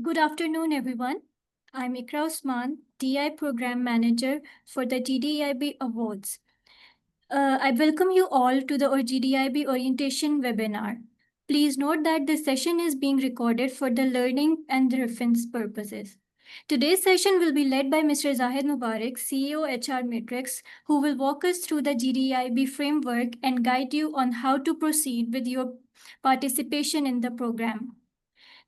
Good afternoon, everyone. I'm Ikra Osman, DI Program Manager for the GDEIB Awards. I welcome you all to the GDEIB Orientation webinar. Please note that this session is being recorded for the learning and reference purposes. Today's session will be led by Mr. Zahid Mubarak, CEO HR Matrix, who will walk us through the GDEIB framework and guide you on how to proceed with your participation in the program.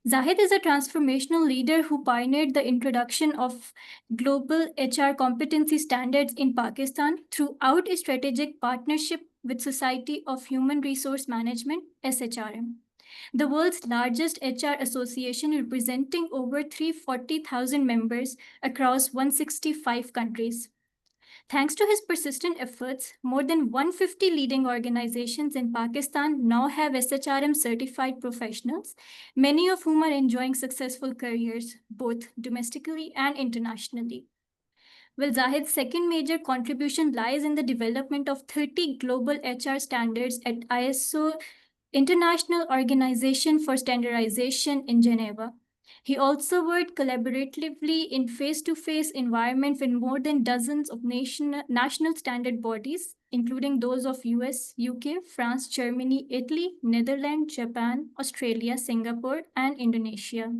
Zahid is a transformational leader who pioneered the introduction of global HR competency standards in Pakistan throughout a strategic partnership with Society of Human Resource Management (SHRM), the world's largest HR association representing over 340,000 members across 165 countries. Thanks to his persistent efforts, more than 150 leading organizations in Pakistan now have SHRM certified professionals, many of whom are enjoying successful careers both domestically and internationally. Well, Zahid's second major contribution lies in the development of 30 global HR standards at ISO, International Organization for Standardization in Geneva. He also worked collaboratively in face-to-face environment with more than dozens of national standard bodies, including those of US, UK, France, Germany, Italy, Netherlands, Japan, Australia, Singapore, and Indonesia.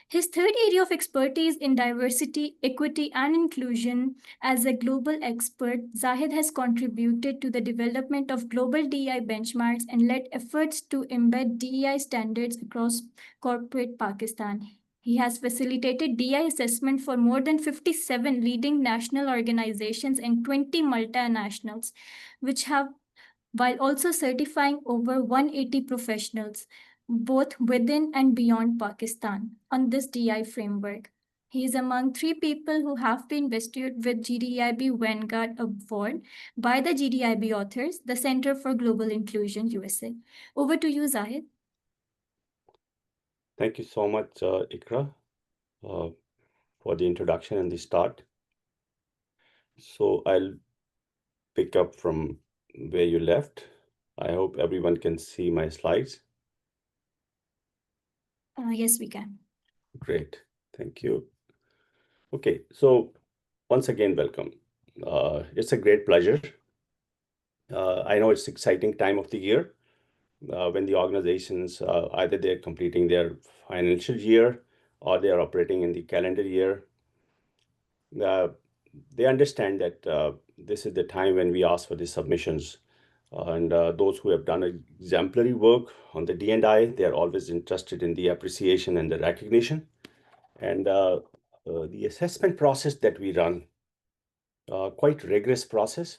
His third area of expertise in diversity, equity, and inclusion. As a global expert, Zahid has contributed to the development of global DEI benchmarks and led efforts to embed DEI standards across corporate Pakistan. He has facilitated DI assessment for more than 57 leading national organizations and 20 multinationals, which have while also certifying over 180 professionals, both within and beyond Pakistan, on this DI framework. He is among 3 people who have been vested with GDEIB Vanguard Award by the GDEIB authors, the Center for Global Inclusion, USA. Over to you, Zahid. Thank you so much, Ikra, for the introduction and the start. So I'll pick up from where you left. I hope everyone can see my slides. Yes, we can. Great. Thank you. Okay, so once again, welcome. It's a great pleasure. I know it's exciting time of the year when the organizations either they're completing their financial year or they are operating in the calendar year. They understand that this is the time when we ask for the submissions. And those who have done exemplary work on the D&I, they are always interested in the appreciation and the recognition. And the assessment process that we run, quite rigorous process.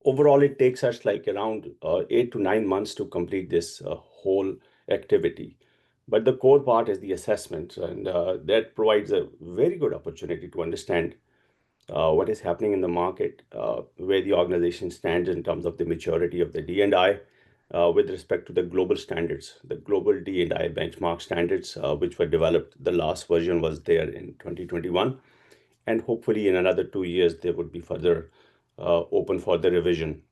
Overall, it takes us like around 8 to 9 months to complete this whole activity. But the core part is the assessment, and that provides a very good opportunity to understand what is happening in the market, where the organization stands in terms of the maturity of the D&I with respect to the global standards, the global D&I benchmark standards, which were developed. The last version was there in 2021. And hopefully in another 2 years, they would be further open for the revision.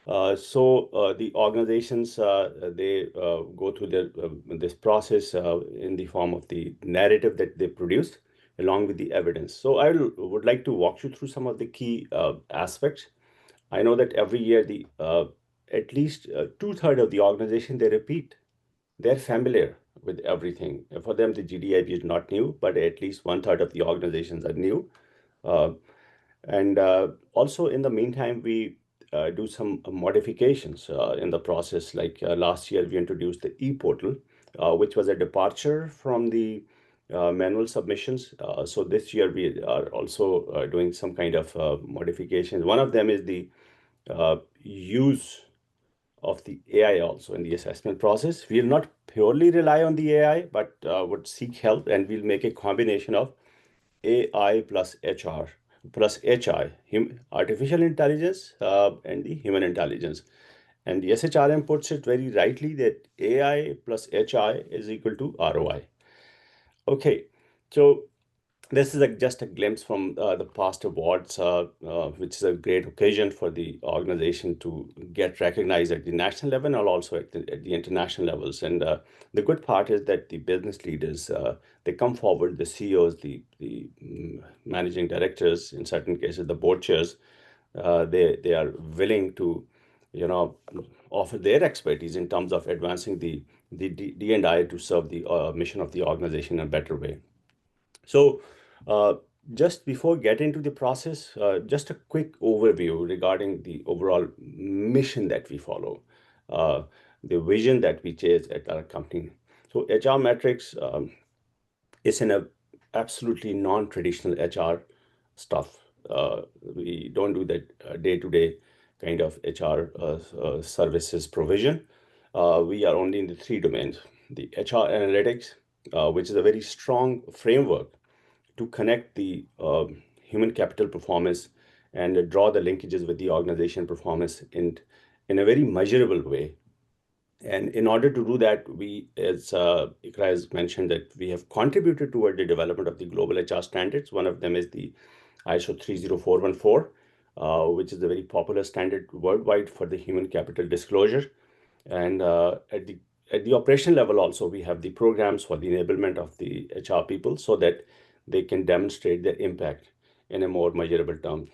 The organizations, they go through this process in the form of the narrative that they produce along with the evidence. So I would like to walk you through some of the key aspects. I know that every year the at least 2/3 of the organization, they repeat. They're familiar with everything. For them, the GDIB is not new, but at least 1/3 of the organizations are new. And also in the meantime, we do some modifications in the process. Like last year, we introduced the e-portal, which was a departure from the manual submissions. So this year, we are also doing some kind of modifications. One of them is the use of the AI also in the assessment process. We'll not purely rely on the AI, but would seek help, and we'll make a combination of AI plus HR plus HI, artificial intelligence, and the human intelligence. And the SHRM puts it very rightly that AI plus HI is equal to ROI. Okay, so This is just a glimpse from the past awards, which is a great occasion for the organization to get recognized at the national level and also at the international levels. And the good part is that the business leaders, they come forward, the CEOs, the managing directors, in certain cases, the board chairs, they are willing to, you know, offer their expertise in terms of advancing the D&I to serve the mission of the organization in a better way. So, uh, just before getting into the process, just a quick overview regarding the overall mission that we follow, uh, the vision that we chase at our company. So, HR Metrics is in a absolutely non-traditional HR stuff. We don't do that day-to-day kind of HR services provision. We are only in the three domains: the HR analytics, which is a very strong framework to connect the human capital performance and draw the linkages with the organization performance in a very measurable way. And in order to do that, we, as Ikra has mentioned, that we have contributed toward the development of the global HR standards. One of them is the ISO 30414, which is a very popular standard worldwide for the human capital disclosure. And at the operational level also, we have the programs for the enablement of the HR people so that they can demonstrate their impact in a more measurable term.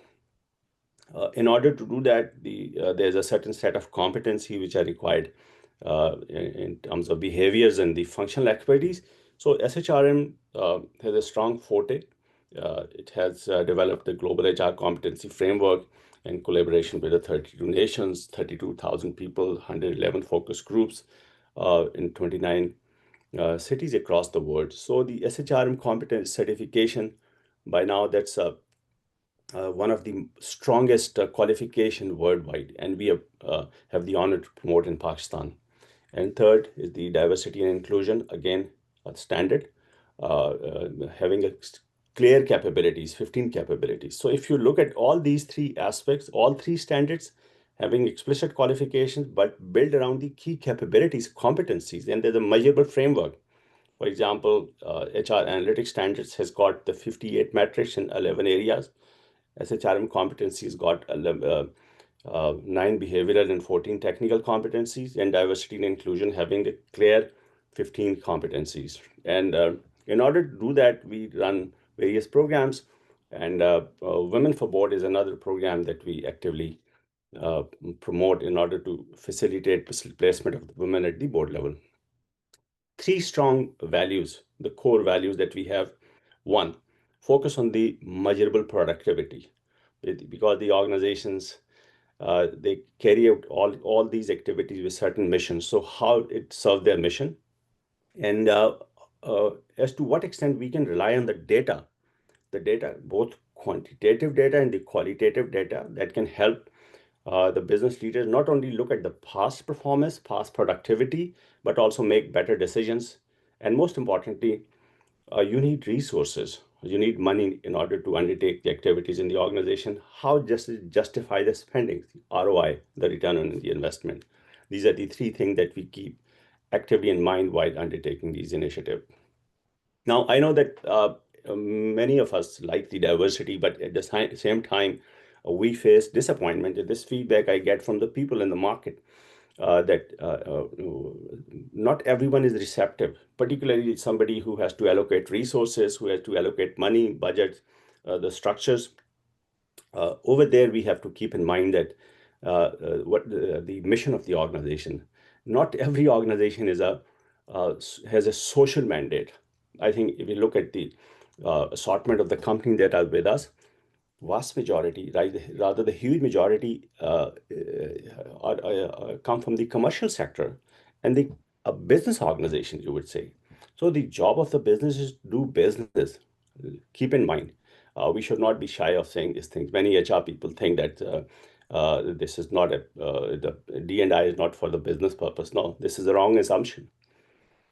In order to do that, there's a certain set of competency which are required in terms of behaviors and the functional expertise. So SHRM has a strong forte. It has developed the global HR competency framework in collaboration with the 32 nations, 32,000 people, 111 focus groups in 29 cities across the world. So the SHRM competence certification, by now that's one of the strongest qualification worldwide, and we have the honor to promote in Pakistan. And third is the diversity and inclusion, again, a standard, having a clear capabilities, 15 capabilities. So if you look at all these three aspects, all three standards, having explicit qualifications, but build around the key capabilities, competencies, and there's a measurable framework. For example, HR analytics standards has got the 58 metrics in 11 areas. SHRM competencies got 9 behavioral and 14 technical competencies, and diversity and inclusion having a clear 15 competencies. And in order to do that, we run various programs, and Women for Board is another program that we actively uh, promote in order to facilitate placement of the women at the board level. Three strong values, the core values that we have. One, focus on the measurable productivity, because the organizations, they carry out all these activities with certain missions. So how it serves their mission, and as to what extent we can rely on the data, both quantitative data and the qualitative data that can help the business leaders not only look at the past performance, past productivity, but also make better decisions. And most importantly, you need resources. You need money in order to undertake the activities in the organization. How just justify the spending, the ROI, the return on the investment. These are the three things that we keep actively in mind while undertaking these initiatives. Now, I know that many of us like the diversity, but at the same time, we face disappointment. This feedback I get from the people in the market that not everyone is receptive, particularly somebody who has to allocate resources, who has to allocate money, budget, the structures. Over there, we have to keep in mind that what the mission of the organization. Not every organization has a social mandate. I think if you look at the assortment of the company that are with us, vast majority, right, rather the huge majority come from the commercial sector and the a business organization, you would say. So the job of the business is to do business. Keep in mind, we should not be shy of saying these things. Many HR people think that this is not the D&I is not for the business purpose. No, this is a wrong assumption.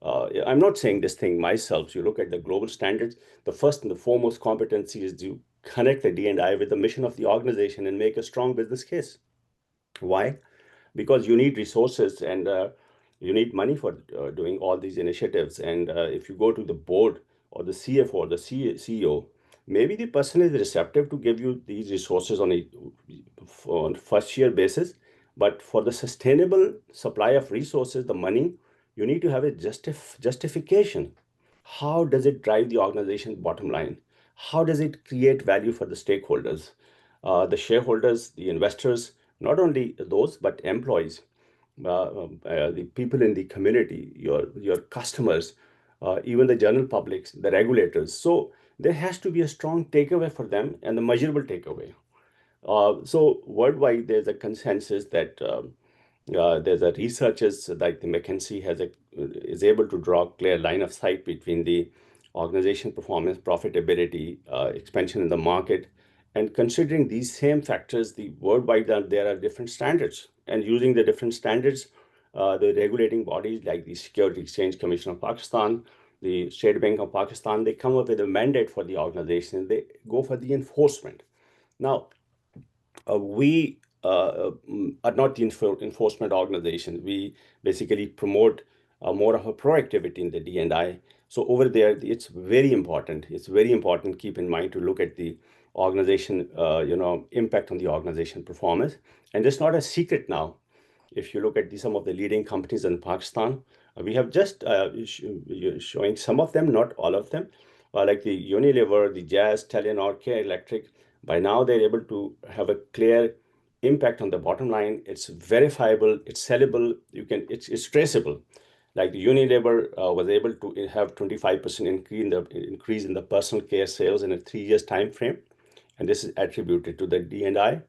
I'm not saying this thing myself. You look at the global standards, the first and the foremost competency is to connect the D&I with the mission of the organization and make a strong business case. Why? Because you need resources and you need money for doing all these initiatives. And if you go to the board or the CFO or the CEO, maybe the person is receptive to give you these resources on a first year basis, but for the sustainable supply of resources, the money, you need to have a justification. How does it drive the organization's bottom line? How does it create value for the stakeholders, the shareholders, the investors, not only those, but employees, the people in the community, your customers, even the general publics, the regulators. So there has to be a strong takeaway for them and the measurable takeaway. So worldwide, there's a consensus that there's a researchers like the McKinsey is able to draw a clear line of sight between the organization performance, profitability, expansion in the market, and considering these same factors, the worldwide there are different standards, and using the different standards, the regulating bodies like the Security Exchange Commission of Pakistan, the State Bank of Pakistan, they come up with a mandate for the organization. They go for the enforcement. Now, we are not the enforcement organization. We basically promote more of a proactivity in the D&I. So over there, it's very important. It's very important. Keep in mind to look at the organization, impact on the organization performance. And it's not a secret now. If you look at some of the leading companies in Pakistan, we have just showing some of them, not all of them, like the Unilever, the Jazz, Telenor, Care Electric. By now, they're able to have a clear impact on the bottom line. It's verifiable, it's sellable, it's traceable. Like the Unilever was able to have 25% increase in the personal care sales in a 3 years time frame, and this is attributed to the D&I,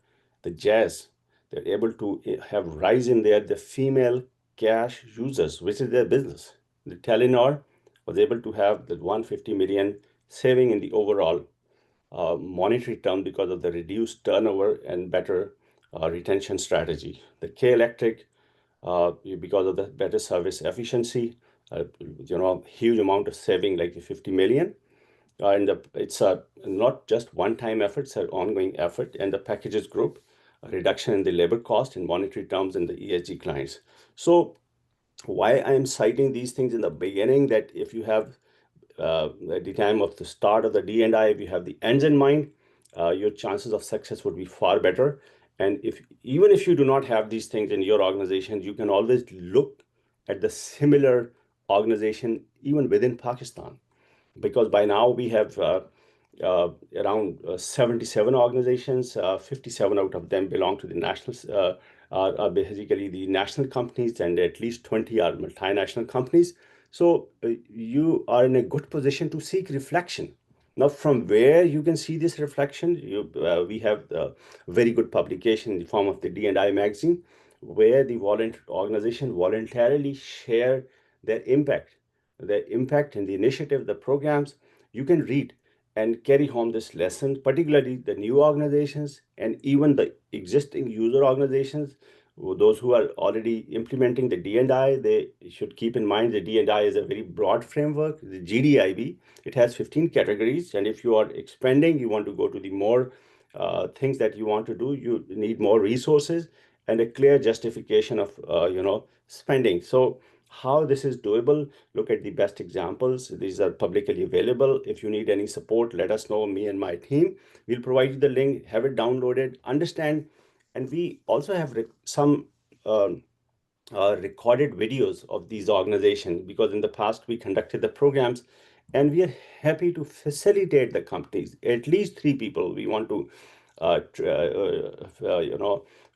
the Jazz. They're able to have rise in the female cash users, which is their business. The Telenor was able to have the 150 million saving in the overall monetary term because of the reduced turnover and better retention strategy. The K Electric, because of the better service efficiency, huge amount of saving, like 50 million. And it's not just one-time effort, it's an ongoing effort. And the packages group, a reduction in the labor cost in monetary terms in the ESG clients. So why I'm citing these things in the beginning, that if you have at the time of the start of the D&I, if you have the ends in mind, your chances of success would be far better. And even if you do not have these things in your organization, you can always look at the similar organization even within Pakistan, because by now we have around 77 organizations. 57 out of them belong to the nationals, are basically the national companies, and at least 20 are multinational companies. So you are in a good position to seek reflection. Now, from where you can see this reflection, we have a very good publication in the form of the D&I magazine, where the organization voluntarily share their impact, and the initiative, the programs. You can read and carry home this lesson, particularly the new organizations and even the existing user organizations. Those who are already implementing the D&I, they should keep in mind the D&I is a very broad framework, the GDEIB. It has 15 categories, and if you are expanding, you want to go to the more things that you want to do, you need more resources and a clear justification of spending. So how this is doable, look at the best examples. These are publicly available. If you need any support, let us know. Me and my team will provide you the link, have it downloaded, understand. And we also have some recorded videos of these organizations, because in the past we conducted the programs, and we are happy to facilitate the companies. At least 3 people we want to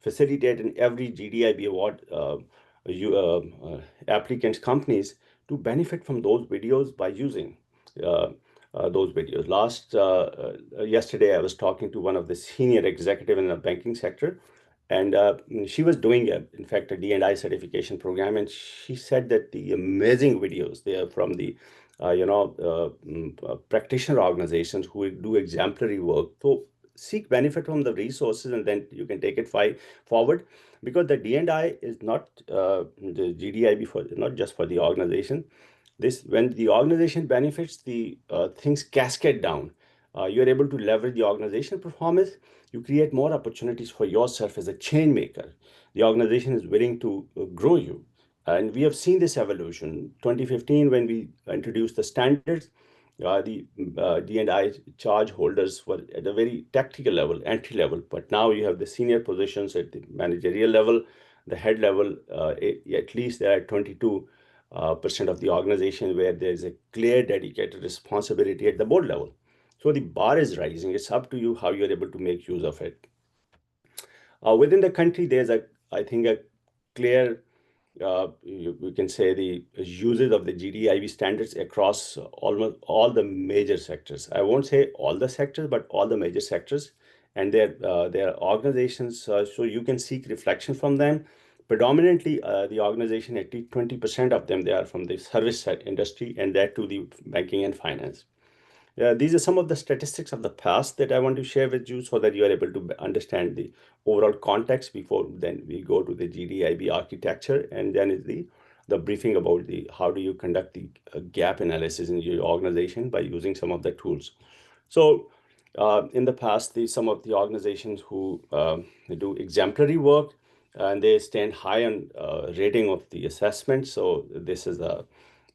facilitate in every GDIB award applicants companies to benefit from those videos by using uh, those videos. Yesterday, I was talking to one of the senior executive in the banking sector, and she was doing, in fact, a D&I certification program, and she said that the amazing videos they are from the practitioner organizations who do exemplary work. So seek benefit from the resources, and then you can take it forward, because the D&I is not the GDIB for not just for the organization. This When the organization benefits, the things cascade down. You're able to leverage the organization performance. You create more opportunities for yourself as a chain maker. The organization is willing to grow you, and we have seen this evolution. 2015, when we introduced the standards, the D&I charge holders were at a very tactical level, entry level, but now you have the senior positions at the managerial level, the head level, at least there are 22% of the organization where there's a clear dedicated responsibility at the board level. So the bar is rising. It's up to you how you're able to make use of it. Within the country, there's I think, a clear, we can say, the usage of the GDEIB standards across almost all the major sectors. I won't say all the sectors, but all the major sectors, and their organizations. So you can seek reflection from them. Predominantly, the organization, at least 20% of them, they are from the service industry, and that to the banking and finance. These are some of the statistics of the past that I want to share with you so that you are able to understand the overall context before then we go to the GDIB architecture, and then is the briefing about the how do you conduct the gap analysis in your organization by using some of the tools. So in the past, some of the organizations who do exemplary work, and they stand high on rating of the assessment. So this is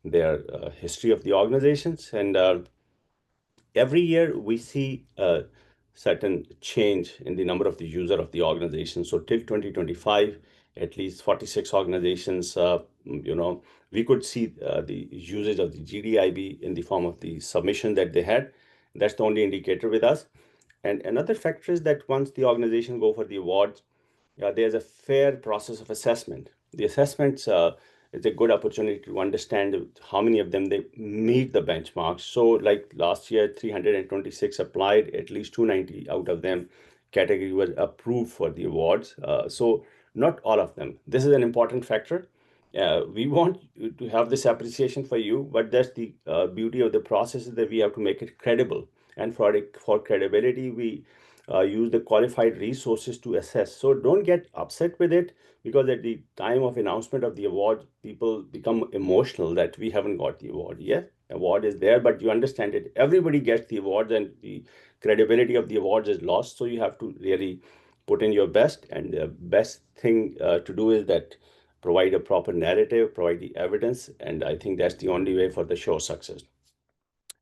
their history of the organizations, and every year we see a certain change in the number of the user of the organization. So till 2025, at least 46 organizations, we could see the usage of the GDIB in the form of the submission that they had. That's the only indicator with us. And another factor is that once the organization go for the awards, there's a fair process of assessment. The assessments is a good opportunity to understand how many of them they meet the benchmarks. So like last year, 326 applied, at least 290 out of them category was approved for the awards. So not all of them. This is an important factor. We want to have this appreciation for you, but that's the beauty of the process, is that we have to make it credible. And for credibility, we use the qualified resources to assess. So don't get upset with it, because at the time of announcement of the award, people become emotional that we haven't got the award. Yeah, award is there, but you understand it. Everybody gets the awards, and the credibility of the awards is lost. So you have to really put in your best, and the best thing to do is that provide a proper narrative, provide the evidence, and I think that's the only way for the show success.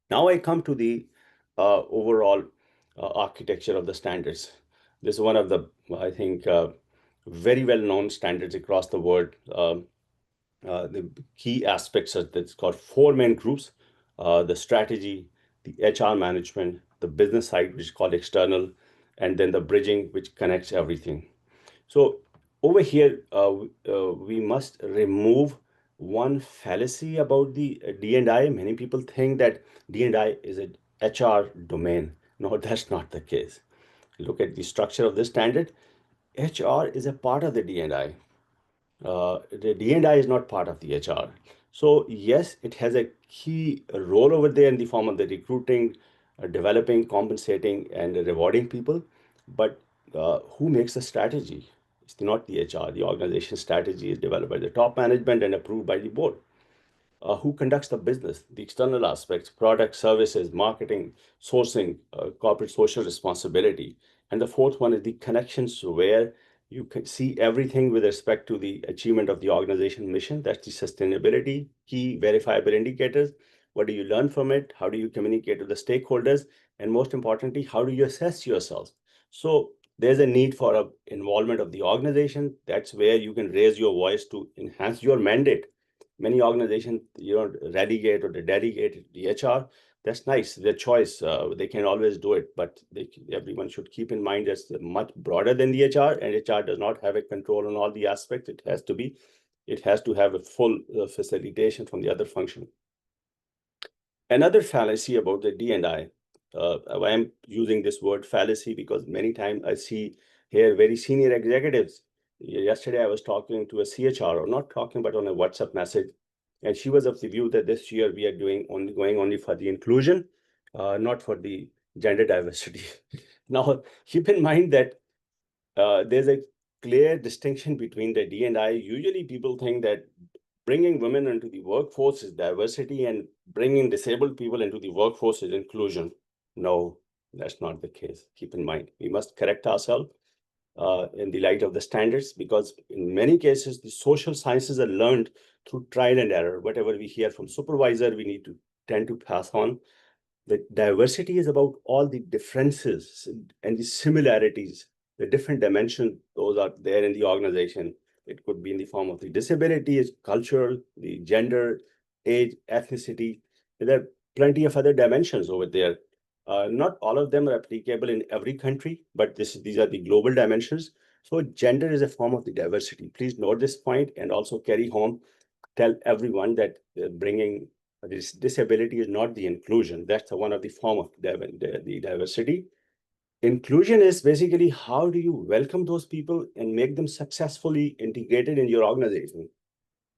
Now I come to the overall architecture of the standards. This is one of the, I think, very well-known standards across the world. The key aspects are that's got four main groups: the strategy, the HR management, the business side, which is called external, and then the bridging, which connects everything. So over here, we must remove one fallacy about the D&I. Many people think that D&I is an HR domain. No, that's not the case. Look at the structure of the standard. HR is a part of the D&I. The D&I is not part of the HR. So yes, it has a key role over there in the form of the recruiting, developing, compensating, and rewarding people. But who makes the strategy? It's not the HR. The organization strategy is developed by the top management and approved by the board. Who conducts the business, the external aspects, product, services, marketing, sourcing, corporate social responsibility. And the fourth one is the connections, where you can see everything with respect to the achievement of the organization mission. That's the sustainability, key verifiable indicators. What do you learn from it? How do you communicate to the stakeholders? And most importantly, how do you assess yourself? So there's a need for a involvement of the organization. That's where you can raise your voice to enhance your mandate. Many organizations, relegate or they delegate the HR. That's nice, their choice. They can always do it, but everyone should keep in mind it's much broader than the HR, and HR does not have a control on all the aspects. It has to have a full facilitation from the other function. Another fallacy about the D&I, I am using this word fallacy because many times I see here very senior executives. Yesterday, I was talking to a CHRO, not talking, but on a WhatsApp message, and she was of the view that this year we are going only for the inclusion, not for the gender diversity. Now, keep in mind that there's a clear distinction between the D&I. Usually, people think that bringing women into the workforce is diversity, and bringing disabled people into the workforce is inclusion. No, that's not the case. Keep in mind, we must correct ourselves in the light of the standards, because in many cases, the social sciences are learned through trial and error. Whatever we hear from supervisor, we need to tend to pass on. The diversity is about all the differences and the similarities, the different dimensions, those are there in the organization. It could be in the form of the disability, cultural, the gender, age, ethnicity. There are plenty of other dimensions over there. Not all of them are applicable in every country, but these are the global dimensions. So gender is a form of the diversity. Please note this point and also carry home, tell everyone that bringing this disability is not the inclusion. That's one of the form of the diversity. Inclusion is basically how do you welcome those people and make them successfully integrated in your organization.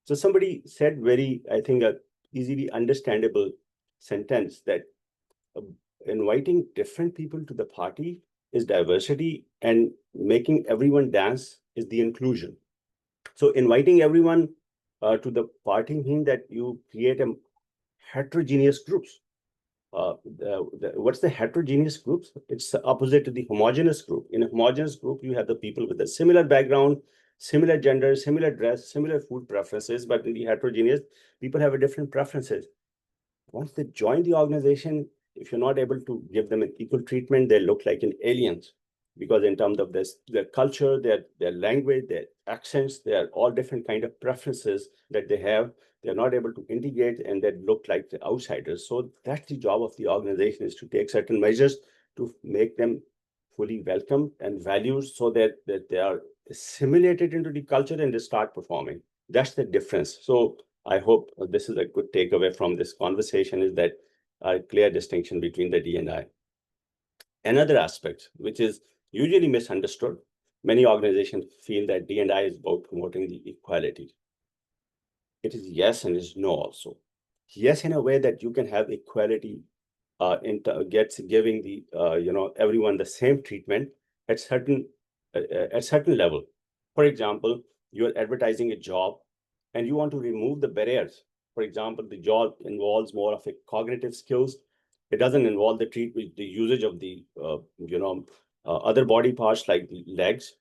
So somebody said very, I think, a easily understandable sentence that uh, inviting different people to the party is diversity and making everyone dance is the inclusion. So inviting everyone to the party means that you create a heterogeneous groups. What's the heterogeneous groups? It's the opposite to the homogeneous group. In a homogeneous group, you have the people with a similar background, similar gender, similar dress, similar food preferences, but in the heterogeneous, people have a different preferences. Once they join the organization, if you're not able to give them an equal treatment, they look like an aliens. Because in terms of this, their culture, their language, their accents, they are all different kind of preferences that they have. They're not able to integrate and they look like the outsiders. So that's the job of the organization, is to take certain measures to make them fully welcome and valued so that they are assimilated into the culture and they start performing. That's the difference. So I hope this is a good takeaway from this conversation, is that a clear distinction between the D&I. Another aspect, which is usually misunderstood, many organizations feel that D&I is about promoting the equality. It is yes and is no also. Yes, in a way that you can have equality giving the everyone the same treatment at certain level. For example, you are advertising a job and you want to remove the barriers. For example, the job involves more of a cognitive skills. It doesn't involve the usage of the other body parts like the legs.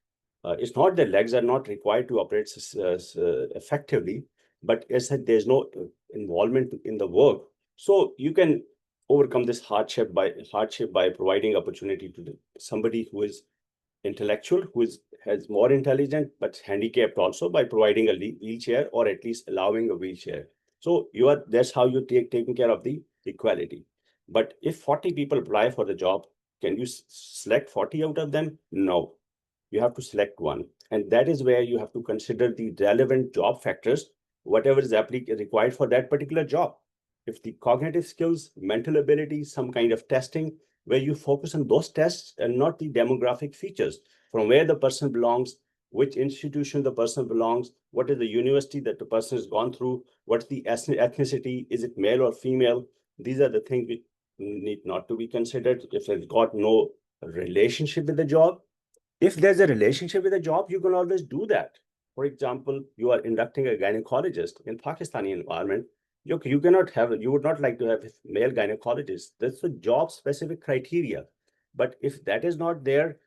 It's not that legs are not required to operate effectively, but it's that there's no involvement in the work. So you can overcome this hardship by providing opportunity to somebody who is intellectual, has more intelligent but handicapped, also by providing a wheelchair or at least allowing a wheelchair. So that's how you taking care of the equality. But if 40 people apply for the job, can you select 40 out of them? No, you have to select one. And that is where you have to consider the relevant job factors, whatever is required for that particular job. If the cognitive skills, mental ability, some kind of testing, where you focus on those tests and not the demographic features, from where the person belongs, which institution the person belongs, what is the university that the person has gone through, what's the ethnicity, is it male or female? These are the things which need not to be considered. If it's got no relationship with the job, if there's a relationship with a job, you can always do that. For example, you are inducting a gynecologist in Pakistani environment. You cannot have, you would not like to have a male gynecologist. That's a job specific criteria. But if that is not there,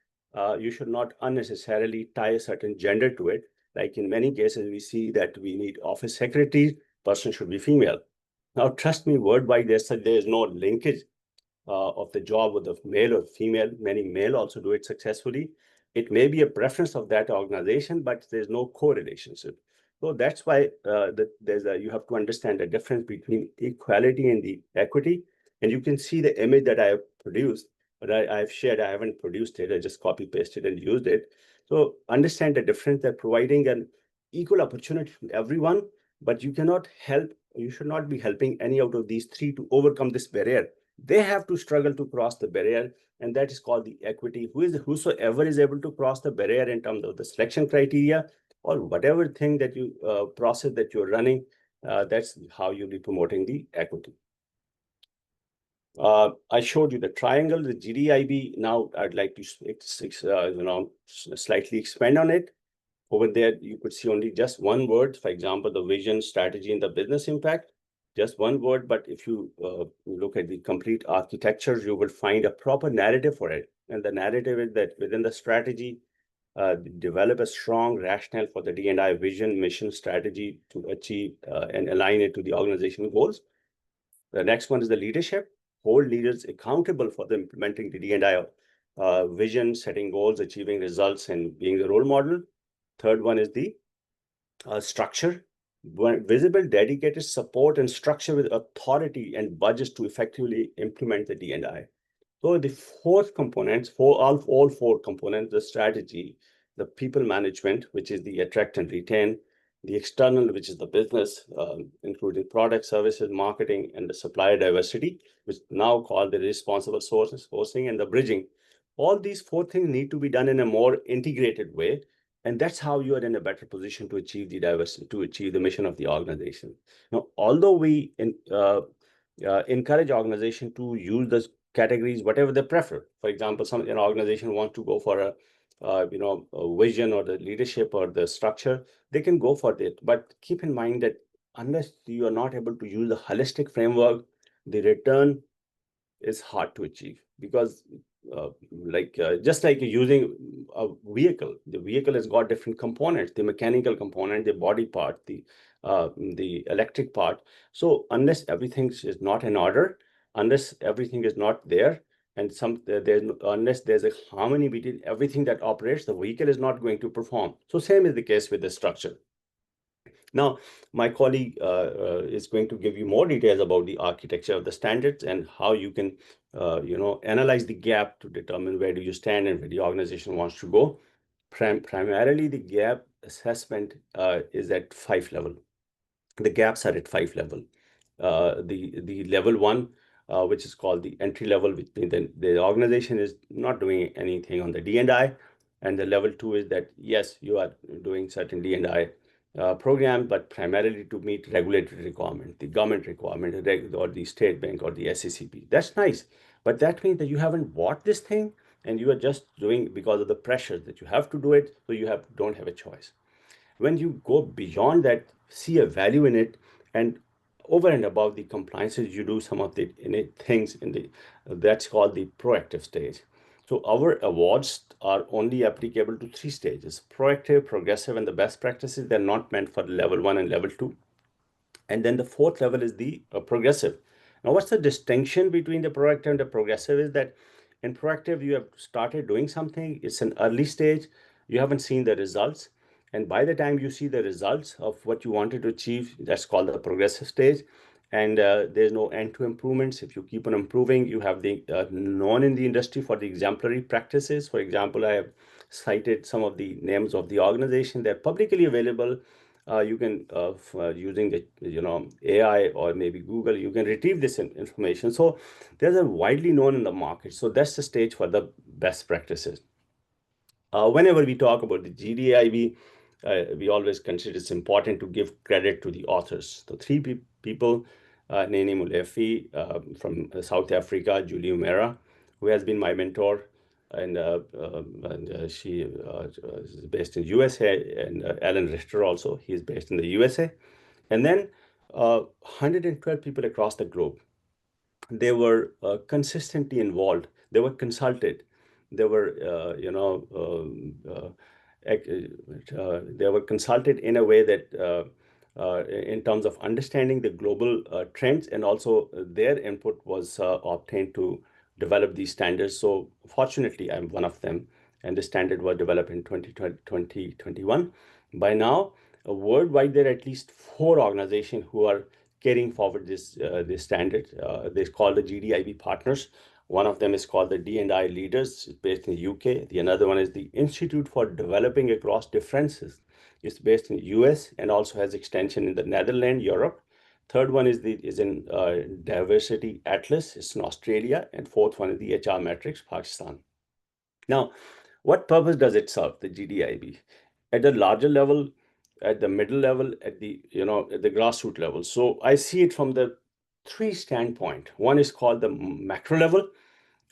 you should not unnecessarily tie a certain gender to it. Like in many cases, we see that we need office secretaries, person should be female. Now, trust me, word by this, there is no linkage of the job with the male or female. Many male also do it successfully. It may be a preference of that organization, but there's no correlationship. So that's why you have to understand the difference between equality and the equity. And you can see the image that I have produced, but I've shared, I haven't produced it. I just copy pasted and used it. So understand the difference, that providing an equal opportunity to everyone, but you should not be helping any out of these three to overcome this barrier. They have to struggle to cross the barrier, and that is called the equity. Whosoever is able to cross the barrier in terms of the selection criteria or whatever thing that you process that you're running, that's how you'll be promoting the equity. I showed you the triangle, the GDEIB. Now I'd like to slightly expand on it. Over there, you could see only just one word. For example, the vision, strategy, and the business impact. Just one word, but if you look at the complete architecture, you will find a proper narrative for it. And the narrative is that within the strategy, develop a strong rationale for the D&I vision, mission, strategy to achieve and align it to the organizational goals. The next one is the leadership. hold leaders accountable for the implementing the D&I vision, setting goals, achieving results, and being the role model. Third one is the structure, visible, dedicated support and structure with authority and budgets to effectively implement the D&I. So the fourth components, for all four components, the strategy, the people management, which is the attract and retain, the external, which is the business, including product, services, marketing, and the supplier diversity, which now called the responsible sourcing and the bridging. All these four things need to be done in a more integrated way. And that's how you are in a better position to achieve the diversity, to achieve the mission of the organization. Now, although we encourage organization to use the categories whatever they prefer. For example, an organization wants to go for a vision or the leadership or the structure, they can go for it. But keep in mind that unless you are not able to use the holistic framework, the return is hard to achieve, because just like using a vehicle, the vehicle has got different components, the mechanical component, the body part, the electric part. So unless everything is not in order, unless everything is not there, and unless there's a harmony between everything that operates, the vehicle is not going to perform. So same is the case with the structure. Now, my colleague is going to give you more details about the architecture of the standards and how you can, analyze the gap to determine where do you stand and where the organization wants to go. Primarily, the gap assessment is at 5 level. The gaps are at 5 level. The level one, which is called the entry level, which means the organization is not doing anything on the D&I. And the level two is that, yes, you are doing certain D&I program, but primarily to meet regulatory requirement, the government requirement, or the state bank or the SCCP. That's nice. But that means that you haven't bought this thing and you are just doing because of the pressure that you have to do it. So you don't have a choice. When you go beyond that, see a value in it, and over and above the compliances, you do some of the things in the that's called the proactive stage. So our awards are only applicable to 3 stages: proactive, progressive, and the best practices. They're not meant for level one and level two. And then the fourth level is the progressive. Now, what's the distinction between the proactive and the progressive is that in proactive, you have started doing something, it's an early stage, you haven't seen the results. And by the time you see the results of what you wanted to achieve, that's called the progressive stage. And there's no end to improvements. If you keep on improving, you have the known in the industry for the exemplary practices. For example, I have cited some of the names of the organization. They're publicly available. You can using the AI or maybe Google, you can retrieve this information. So there's a widely known in the market. So that's the stage for the best practices. Whenever we talk about the GDEIB, we always consider it's important to give credit to the authors. The three people, Nene Mulefi from South Africa, Julie Umera, who has been my mentor, and she is based in USA, and Alan Richter also, he is based in the USA. And then 112 people across the globe. They were consistently involved. They were consulted. They were, they were consulted in a way that, in terms of understanding the global trends, and also their input was obtained to develop these standards. So fortunately, I'm one of them, and the standard was developed in 2021. By now, worldwide, there are at least 4 organizations who are carrying forward this standard. They're called the GDEIB partners. One of them is called the D&I Leaders, it's based in the UK. The another one is the Institute for Developing Across Differences. It's based in the US and also has extension in the Netherlands, Europe. Third one is in Diversity Atlas, it's in Australia. And fourth one is the HR Metrics, Pakistan. Now, what purpose does it serve, the GDEIB? At the larger level, at the middle level, at the at the grassroots level. So I see it from the 3 standpoint. One is called the macro level,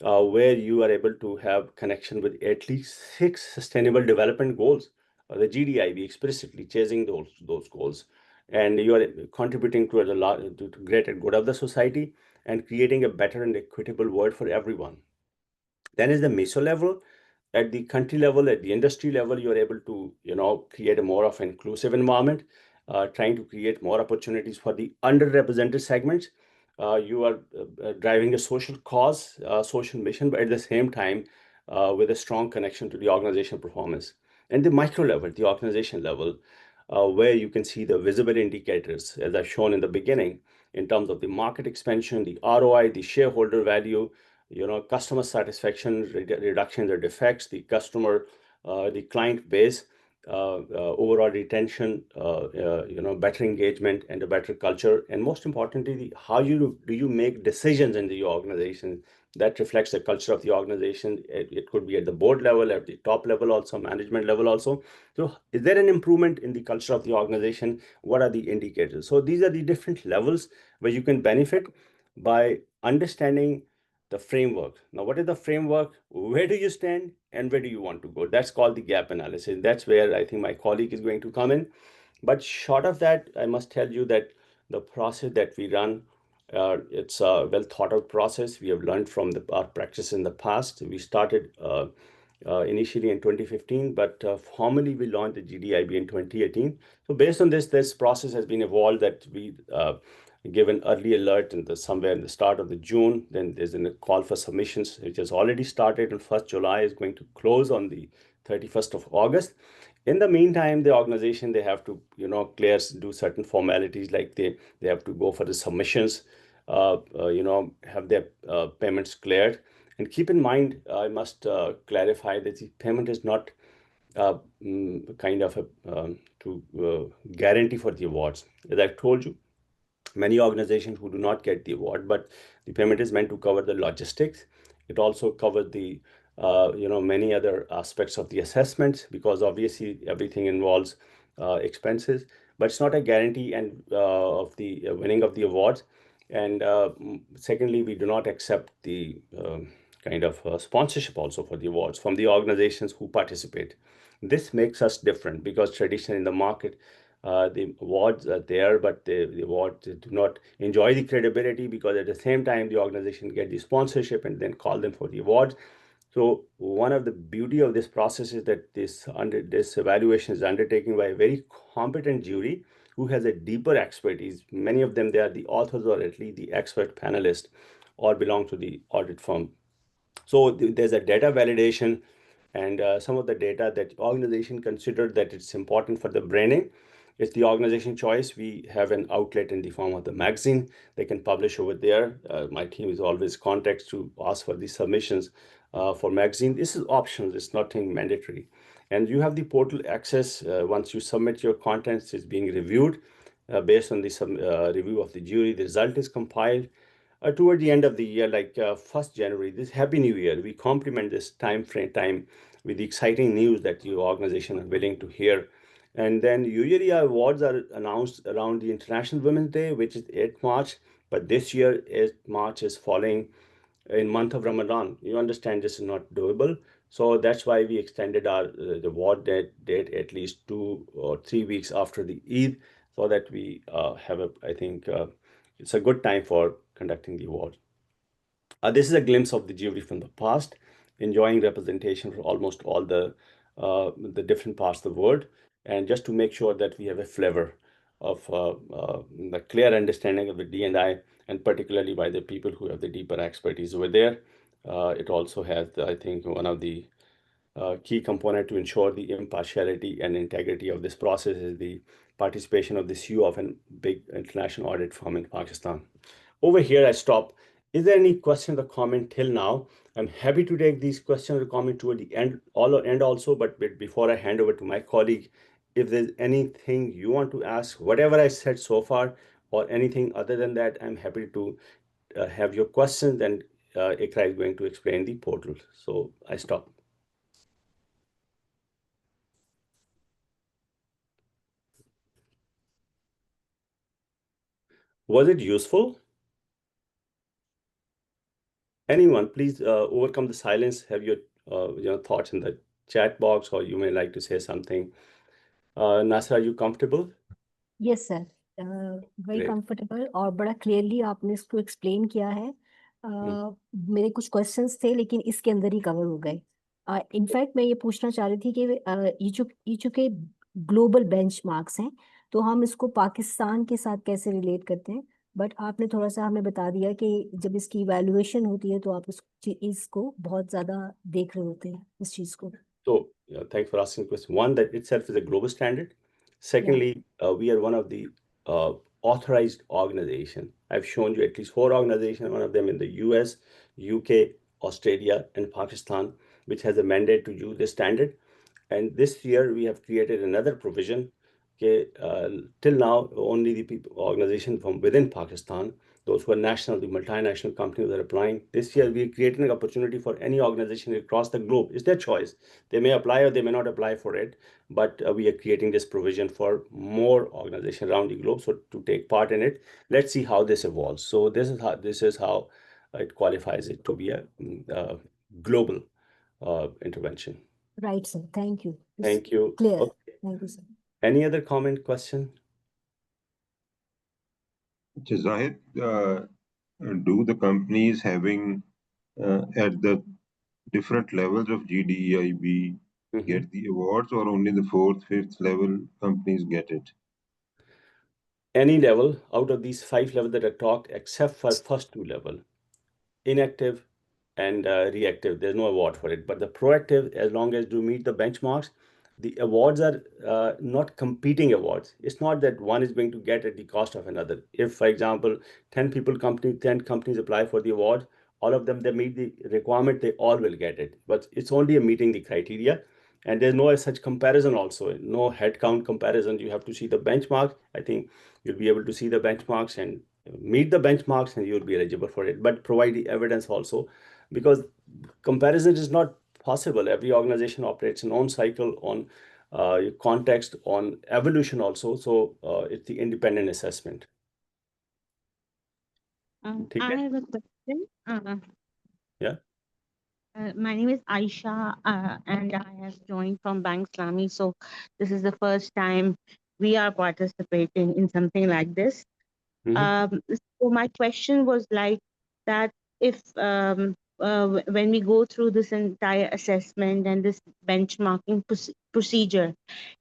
where you are able to have connection with at least 6 sustainable development goals. The GDEIB explicitly chasing those goals, and you are contributing to to greater good of the society and creating a better and equitable world for everyone. Then is the meso level. At the country level, at the industry level, you're able to, create a more of an inclusive environment, trying to create more opportunities for the underrepresented segments. you are driving a social cause, social mission, but at the same time, with a strong connection to the organization performance. And the micro level, the organization level, where you can see the visible indicators, as I've shown in the beginning, in terms of the market expansion, the ROI, the shareholder value, customer satisfaction, reduction in the defects, the customer, the client base, overall retention, better engagement and a better culture. And most importantly, how do you make decisions in the organization that reflects the culture of the organization. It could be at the board level, at the top level also, management level also. So is there an improvement in the culture of the organization? What are the indicators? So these are the different levels where you can benefit by understanding the framework. Now, what is the framework? Where do you stand and where do you want to go? That's called the gap analysis. That's where I think my colleague is going to come in. But short of that, I must tell you that the process that we run, it's a well thought out process. We have learned from our practice in the past. We started initially in 2015, but formally we launched the GDEIB in 2018. So based on this process has been evolved that we give an early alert somewhere in the start of the June. Then there's a call for submissions, which has already started on 1st July, is going to close on the 31st of August. In the meantime, the organization, they have to, do certain formalities, like they have to go for the submissions, have their payments cleared. And keep in mind, I must clarify that the payment is not kind of to guarantee for the awards. As I've told you, many organizations who do not get the award, but the payment is meant to cover the logistics. It also covers the many other aspects of the assessments, because obviously everything involves expenses, but it's not a guarantee and of the winning of the awards. And secondly, we do not accept the kind of sponsorship also for the awards from the organizations who participate. This makes us different because traditionally in the market, the awards are there, but the awards do not enjoy the credibility, because at the same time the organization get the sponsorship and then call them for the awards. So one of the beauty of this process is that this evaluation is undertaken by a very competent jury who has a deeper expertise. Many of them, they are the authors or at least the expert panelists or belong to the audit firm. So there's a data validation, and some of the data that the organization considered that it's important for the branding. It's the organization choice. We have an outlet in the form of the magazine. They can publish over there. My team is always contacts to ask for the submissions for magazine. This is optional. It's nothing mandatory. And you have the portal access. Once you submit your contents, it's being reviewed based on the review of the jury. The result is compiled toward the end of the year, like 1st January. This Happy New Year. We complement this time with the exciting news that your organization are willing to hear. And then usually our awards are announced around the International Women's Day, which is 8th March. But this year, 8th March is falling in month of Ramadan. You understand this is not doable. So that's why we extended our the award date at least 2 or 3 weeks after the Eid, so that we have I think it's a good time for conducting the award. This is a glimpse of the jury from the past, enjoying representation from almost all the different parts of the world, and just to make sure that we have a flavor of the clear understanding of the D&I, and particularly by the people who have the deeper expertise over there. It also has, I think, one of the key component to ensure the impartiality and integrity of this process is the participation of the CEO of a big international audit firm in Pakistan. Over here, I stop. Is there any question or comment till now? I'm happy to take these questions or comment toward the end, end also, but before I hand over to my colleague, if there's anything you want to ask, whatever I said so far, or anything other than that, I'm happy to have your questions, and Ikra is going to explain the portal. So I stop. Was it useful? Anyone, please overcome the silence. Have your thoughts in the chat box, or you may like to say something. Nasser, are you comfortable? Yes sir, very Great. Comfortable और बड़ा clearly आपने इसको explain किया है। Hmm. मेरे कुछ questions थे लेकिन इसके अंदर ही कवर हो गए। इनफैक्ट मैं ये पूछना चाह रही थी कि ये चूंकि ग्लोबल बेंचमार्क्स हैं तो हम इसको पाकिस्तान के साथ कैसे रिलेट करते हैं। बट आपने थोड़ा सा हमें बता दिया कि जब इसकी इवैल्यूएशन होती है तो आप उस चीज को बहुत ज्यादा देख रहे होते हैं इस चीज को. So, thanks for asking question. One, that itself is a global standard. Secondly, we are one of the authorized organization. I've shown you at least 4 organizations, one of them in the US, UK, Australia, and Pakistan, which has a mandate to use this standard. And this year we have created another provision. Okay, till now, only the people, organization from within Pakistan, those who are national, the multinational companies are applying. This year, we are creating an opportunity for any organization across the globe. It's their choice. They may apply or they may not apply for it, but we are creating this provision for more organizations around the globe so to take part in it. Let's see how this evolves. So this is how it qualifies it to be a global intervention. Right, sir. Thank you. It's Thank you. clear. Okay. Thank you, sir. Any other comment, question? Zahid, do the companies having at the different levels of GDEIB get the awards, or only the 4th, 5th level companies get it? Any level out of these 5 levels that I talked, except for first 2 level, inactive and reactive, there's no award for it. But the proactive, as long as you meet the benchmarks, the awards are not competing awards. It's not that one is going to get at the cost of another. If, for example, 10 companies apply for the award, all of them, they meet the requirement, they all will get it. But it's only a meeting the criteria. And there's no such comparison also, no headcount comparison. You have to see the benchmarks. I think you'll be able to see the benchmarks and meet the benchmarks and you'll be eligible for it, but provide the evidence also, because comparison is not possible. Every organization operates an own cycle on context, on evolution also. So it's the independent assessment. I have a question. Yeah. My name is Aisha, and I have joined from Bank Islami. So this is the first time we are participating in something like this. So my question was like that: if when we go through this entire assessment and this benchmarking procedure,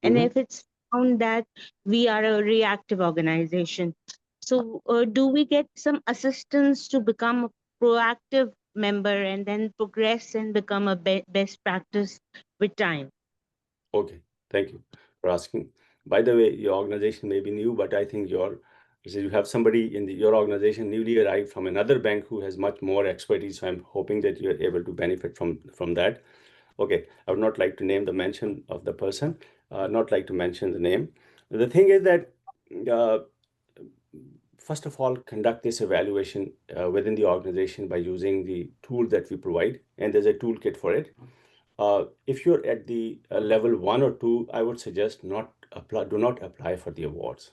and if it's found that we are a reactive organization, so do we get some assistance to become a proactive member and then progress and become a best practice with time? Okay, thank you for asking. By the way, your organization may be new, but I think you have somebody in your organization newly arrived from another bank who has much more expertise. So I'm hoping that you're able to benefit from that. Okay, I would not like to name the mention of the person, not like to mention the name. The thing is that uh, first of all, conduct this evaluation within the organization by using the tool that we provide, and there's a toolkit for it. If you're at the level 1 or 2, I would suggest do not apply for the awards,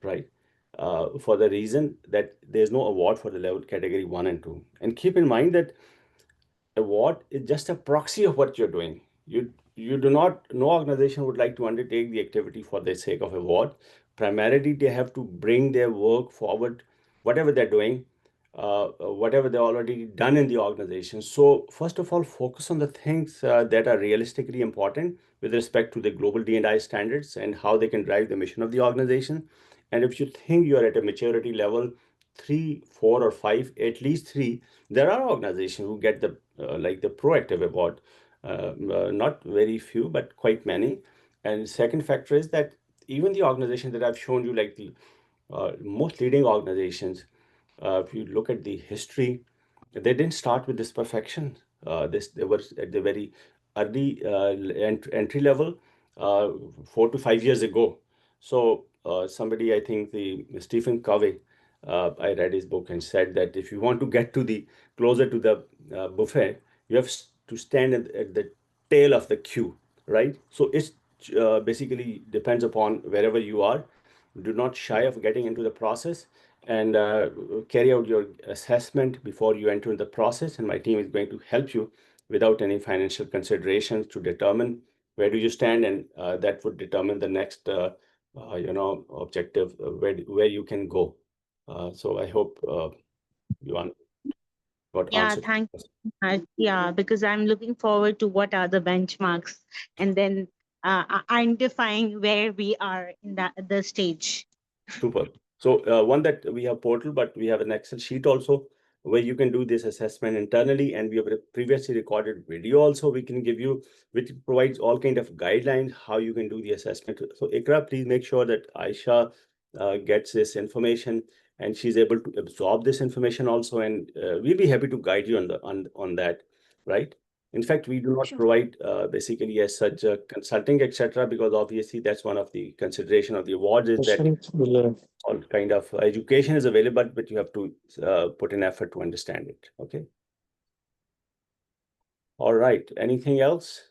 right? For the reason that there's no award for the level category 1 and 2. And keep in mind that award is just a proxy of what you're doing. You do not, no organization would like to undertake the activity for the sake of award. Primarily, they have to bring their work forward, whatever they're doing, whatever they're already done in the organization. So first of all, focus on the things that are realistically important with respect to the global D&I standards and how they can drive the mission of the organization. And if you think you're at a maturity level 3, 4, or 5, at least 3, there are organizations who get the like the proactive award. Not very few, but quite many. And second factor is that even the organization that I've shown you, like the most leading organizations, if you look at the history, they didn't start with this perfection. They were at the very early entry level 4 to 5 years ago. So somebody, I think the Stephen Covey, I read his book and said that if you want to get to the closer to the buffet, you have to stand at the tail of the queue, right? So it's basically depends upon wherever you are. Do not shy of getting into the process and carry out your assessment before you enter the process. And my team is going to help you without any financial considerations to determine where do you stand, and that would determine the next objective where you can go. So I hope you got Yeah, answered. thank you. Yeah, because I'm looking forward to what are the benchmarks and then identifying where we are in the stage. Super. So one that we have portal, but we have an Excel sheet also where you can do this assessment internally, and we have a previously recorded video also we can give you, which provides all kind of guidelines how you can do the assessment. So Ikra, please make sure that Aisha gets this information and she's able to absorb this information also, and we'll be happy to guide you on that, right? In fact, we do not provide basically as such consulting, etc., because obviously that's one of the consideration of the awards is that all kind of education is available, but you have to put in effort to understand it. Okay. All right. Anything else?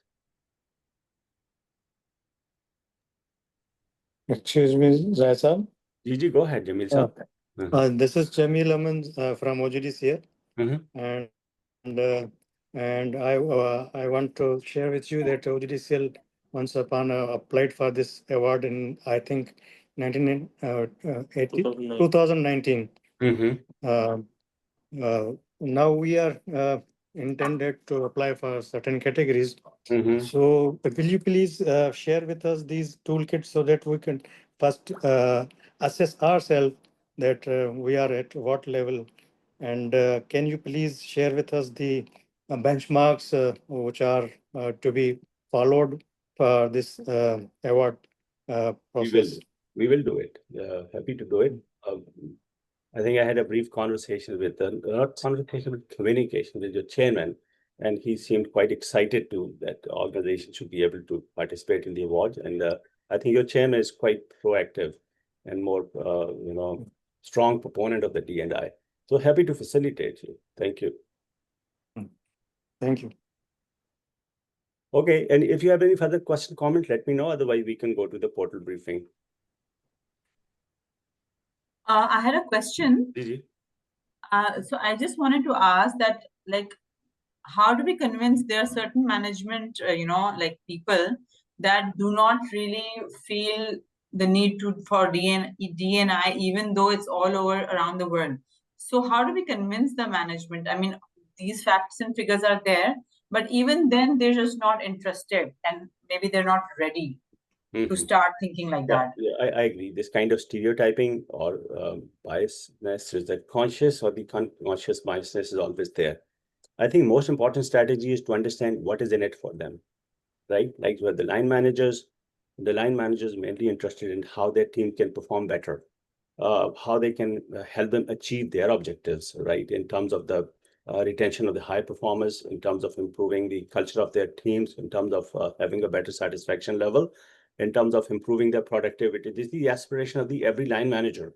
Excuse me, Zaisa. Gigi, go ahead, Jamil sir. This is Jamil Aman from OGDCL, and I want to share with you that OGDCL once upon applied for this award in, I think, 2019. Now we are intended to apply for certain categories. So will you please share with us these toolkits so that we can first assess ourselves that we are at what level, and can you please share with us the benchmarks which are to be followed for this award process? We will do it. Happy to do it. I think I had a brief conversation with not conversation, but communication with your chairman, and he seemed quite excited that the organization should be able to participate in the award. And I think your chairman is quite proactive and more, strong proponent of the D&I. So happy to facilitate you. Thank you. Thank you. Okay, and if you have any further question, comment, let me know. Otherwise, we can go to the portal briefing. I had a question. So I just wanted to ask that, like, how do we convince there are certain management, like people that do not really feel the need for D&I, even though it's all over around the world. So how do we convince the management? I mean, these facts and figures are there, but even then they're just not interested, and maybe they're not ready to start thinking like that. Yeah, I agree. This kind of stereotyping or biasness, is that conscious or the conscious biasness is always there. I think most important strategy is to understand what is in it for them, right? Like the line managers mainly interested in how their team can perform better, how they can help them achieve their objectives, right? In terms of the retention of the high performers, in terms of improving the culture of their teams, in terms of having a better satisfaction level, in terms of improving their productivity. This is the aspiration of every line manager.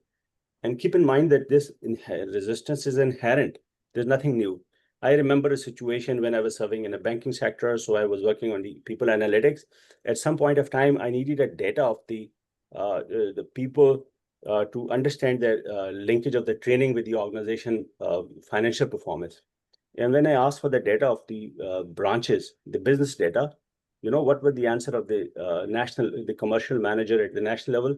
And keep in mind that this resistance is inherent. There's nothing new. I remember a situation when I was serving in a banking sector. So I was working on the people analytics. At some point of time, I needed a data of the people to understand the linkage of the training with the organization financial performance. And when I asked for the data of the branches, the business data, what was the answer of the commercial manager at the national level?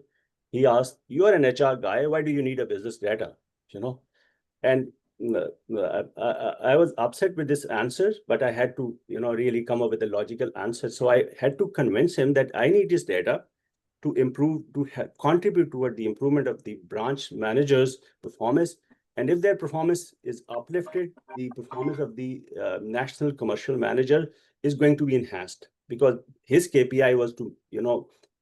He asked, "You are an HR guy. Why do you need a business data?" And I was upset with this answer, but I had to, really come up with a logical answer. So I had to convince him that I need this data to improve, to contribute toward the improvement of the branch managers' performance. And if their performance is uplifted, the performance of the national commercial manager is going to be enhanced, because his KPI was to,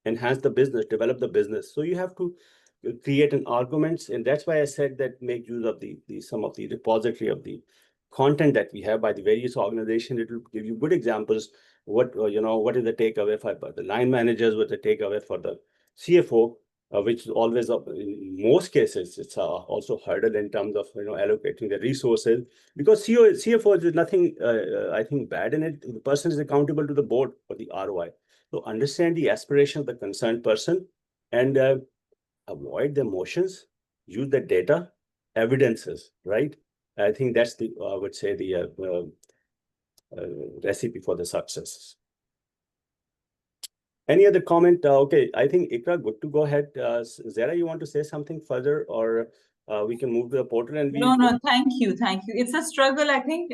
enhance the business, develop the business. So you have to create an arguments, and that's why I said that make use of some of the repository of the content that we have by the various organizations. It will give you good examples. What is the takeaway for the line managers? What the takeaway for the CFO? Which is always, in most cases, it's also hurdle in terms of allocating the resources, because CFO is nothing I think bad in it. The person is accountable to the board for the ROI. So understand the aspiration of the concerned person and avoid the emotions. Use the data, evidences, right? I think that's I would say the recipe for the success. Any other comment? Okay, I think Ikra, good to go ahead. Zara, you want to say something further, or we can move to the portal and No, thank you. It's a struggle. I think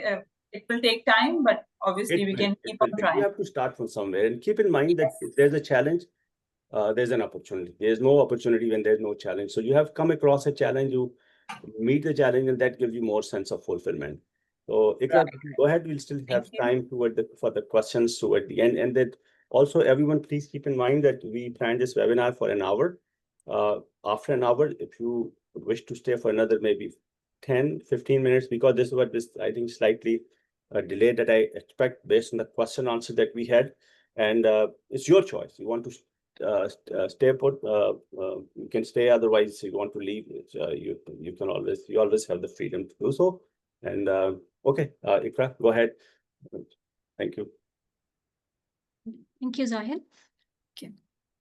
it will take time, but obviously we can keep on trying. You have to start from somewhere, and keep in mind that if there's a challenge, there's an opportunity. There's no opportunity when there's no challenge. So you have come across a challenge, you meet the challenge, and that gives you more sense of fulfillment. So Ikra, go ahead. We'll still have time for the questions toward the end. And that also, everyone, please keep in mind that we planned this webinar for an hour. After an hour, if you wish to stay for another maybe 10, 15 minutes, because this is what this, I think, slightly delay that I expect based on the question answer that we had. And it's your choice. You want to stay put, you can stay. Otherwise, you want to leave, you can always have the freedom to do so. And okay, Ikra, go ahead. Thank you. Thank you, Zahid. Okay.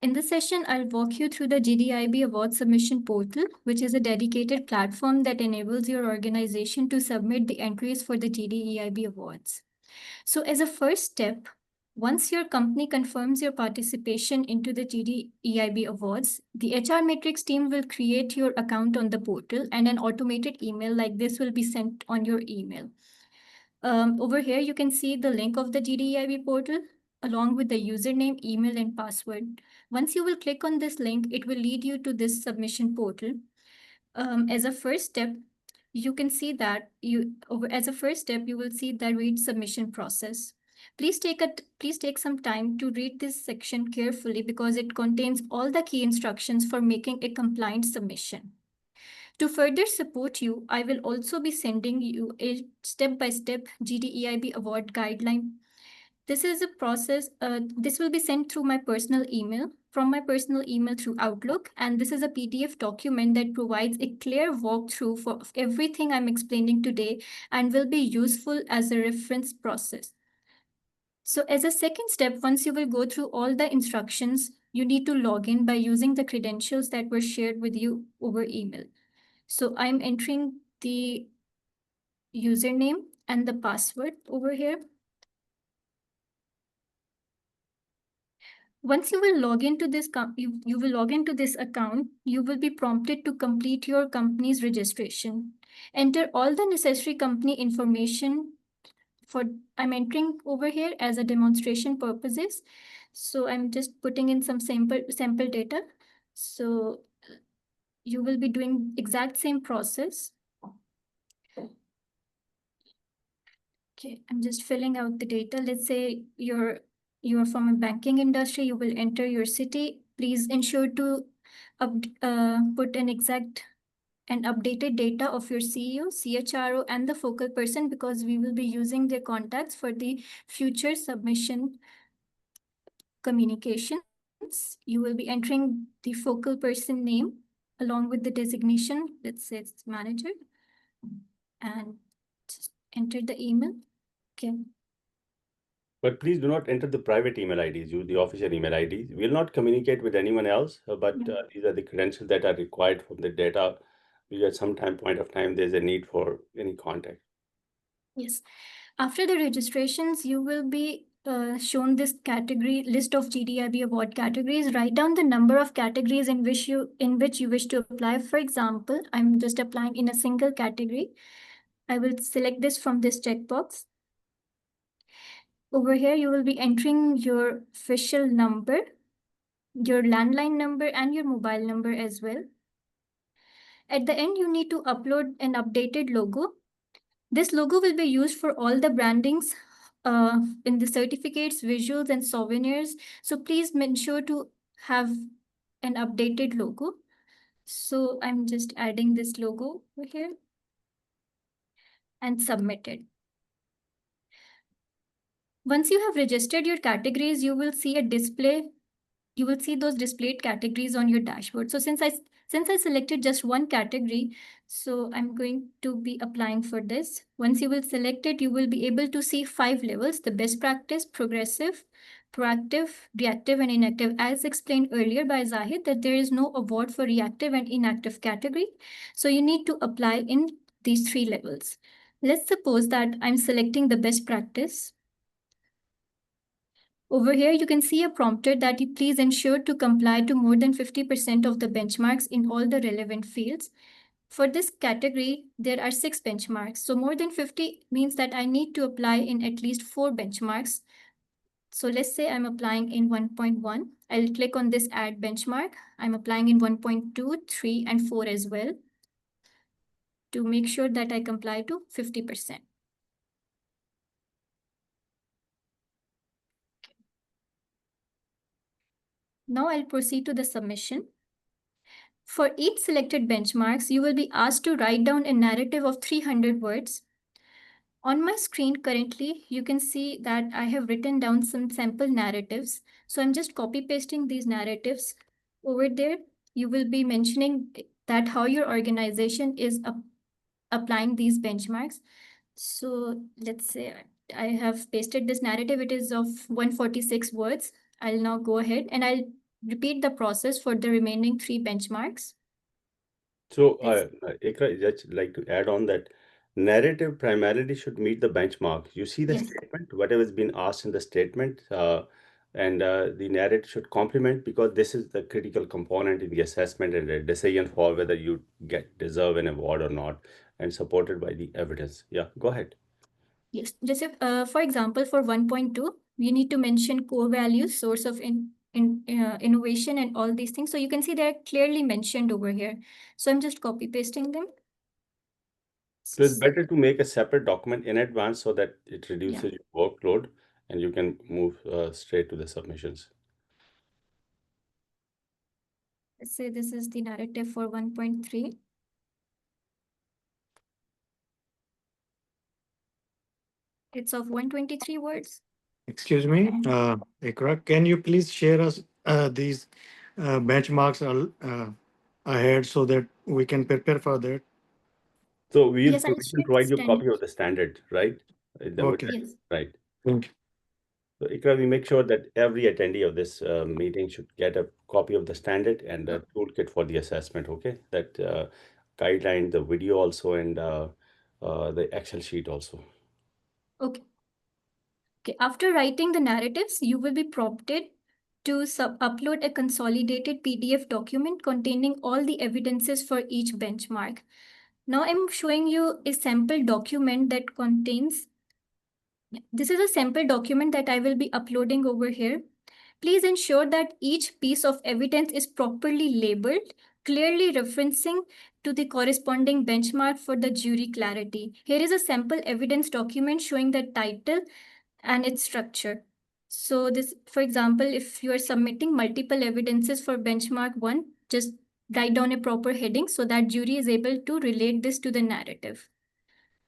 In this session, I'll walk you through the GDEIB award submission portal, which is a dedicated platform that enables your organization to submit the entries for the GDEIB awards. So as a first step, once your company confirms your participation into the GDEIB awards, the HR Matrix team will create your account on the portal, and an automated email like this will be sent on your email. Over here, you can see the link of the GDEIB portal along with the username, email, and password. Once you will click on this link, it will lead you to this submission portal. As a first step, you can see that you will see the read submission process. Please take some time to read this section carefully because it contains all the key instructions for making a compliant submission. To further support you, I will also be sending you a step-by-step GDEIB award guideline. This is a process, this will be sent through my personal email, from my personal email through Outlook, and this is a PDF document that provides a clear walkthrough for everything I'm explaining today and will be useful as a reference process. So as a second step, once you will go through all the instructions, you need to log in by using the credentials that were shared with you over email. So I'm entering the username and the password over here. Once you will log into this you will log into this account, you will be prompted to complete your company's registration. Enter all the necessary company information I'm entering over here as a demonstration purposes. So I'm just putting in some sample data. So you will be doing exact same process. Okay, I'm just filling out the data. Let's say you're from a banking industry, you will enter your city. Please ensure to put an exact and updated data of your CEO, CHRO, and the focal person because we will be using their contacts for the future submission communications. You will be entering the focal person name along with the designation. Let's say it's manager, and just enter the email. Okay. But please do not enter the private email IDs, use the official email IDs. We will not communicate with anyone else, but these are the credentials that are required from the data. At some point of time, there's a need for any contact. Yes. After the registrations, you will be shown this category list of GDEIB award categories. Write down the number of categories in which you wish to apply. For example, I'm just applying in a single category. I will select this from this checkbox. Over here, you will be entering your official number, your landline number, and your mobile number as well. At the end, you need to upload an updated logo. This logo will be used for all the brandings in the certificates, visuals, and souvenirs. So please make sure to have an updated logo. So I'm just adding this logo over here and submit it. Once you have registered your categories, you will see those displayed categories on your dashboard. So since I selected just one category, so I'm going to be applying for this. Once you will select it, you will be able to see 5 levels: the best practice, progressive, proactive, reactive, and inactive. As explained earlier by Zahid, that there is no award for reactive and inactive category. So you need to apply in these 3 levels. Let's suppose that I'm selecting the best practice. Over here, you can see a prompter that you please ensure to comply to more than 50% of the benchmarks in all the relevant fields. For this category, there are 6 benchmarks. So more than 50 means that I need to apply in at least 4 benchmarks. So let's say I'm applying in 1.1. I'll click on this add benchmark. I'm applying in 1.2, 3, and 4 as well to make sure that I comply to 50%. Now I'll proceed to the submission. For each selected benchmarks, you will be asked to write down a narrative of 300 words. On my screen currently, you can see that I have written down some sample narratives. So I'm just copy pasting these narratives over there. You will be mentioning that how your organization is applying these benchmarks. So let's say I have pasted this narrative. It is of 146 words. I'll now go ahead and I'll repeat the process for the remaining 3 benchmarks. So, Ikra, just like to add on that narrative primarily should meet the benchmark. You see the Yes. statement, whatever has been asked in the statement, and the narrative should complement, because this is the critical component in the assessment and the decision for whether you deserve an award or not, and supported by the evidence. Yeah, go ahead. Yes, just if, for example, for 1.2, we need to mention core values, source of innovation, and all these things. So you can see they're clearly mentioned over here. So I'm just copy pasting them. So it's better to make a separate document in advance so that it reduces Yeah. your workload and you can move straight to the submissions. Let's say this is the narrative for 1.3. It's of 123 words. Excuse me, Ikra, can you please share us these benchmarks ahead so that we can prepare for that? So we Yes, I'll can share provide this you a copy standard. of the standard, right? Okay. Yes. Right. Thank you. So Ikra, we make sure that every attendee of this meeting should get a copy of the standard and the toolkit for the assessment, okay? That guideline, the video also, and the Excel sheet also. Okay. Okay. After writing the narratives, you will be prompted to upload a consolidated PDF document containing all the evidences for each benchmark. Now I'm showing you a sample document that contains, this is a sample document that I will be uploading over here. Please ensure that each piece of evidence is properly labeled, clearly referencing to the corresponding benchmark for the jury clarity. Here is a sample evidence document showing the title and its structure. So this, for example, if you are submitting multiple evidences for benchmark 1, just write down a proper heading so that jury is able to relate this to the narrative.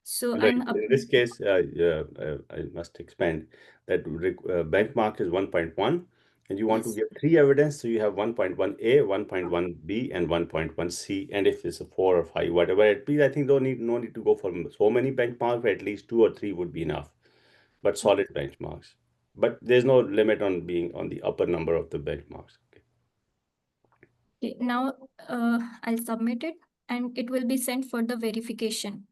So Right. I'm up. In this case, I must expand that benchmark is 1.1, and you want to Yes. give 3 evidence. So you have 1.1A, 1.1B, and 1.1C. And if it's a 4 or 5, whatever it be, I think no need to go for so many benchmarks, but at least 2 or 3 would be enough. But solid benchmarks. But there's no limit on being on the upper number of the benchmarks. Okay, now I'll submit it and it will be sent for the verification.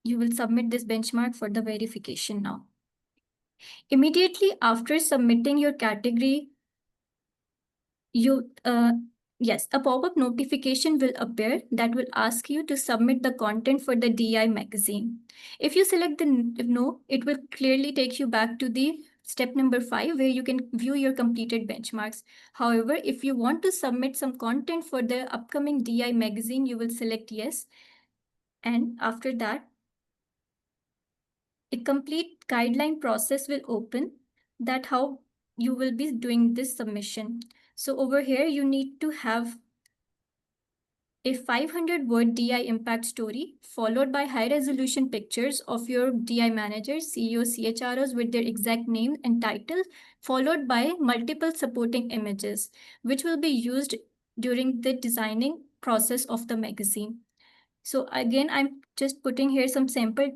You will submit this benchmark for the verification now. Immediately after submitting your category, yes, a pop-up notification will appear that will ask you to submit the content for the DI magazine. If you select the no, it will clearly take you back to the step number 5, where you can view your completed benchmarks. However, if you want to submit some content for the upcoming DI magazine, you will select yes. And after that, a complete guideline process will open, that how you will be doing this submission. So over here, you need to have a 500-word DI impact story, followed by high-resolution pictures of your DI managers, CEOs, CHROs with their exact name and title, followed by multiple supporting images, which will be used during the designing process of the magazine. So again, I'm just putting here some sample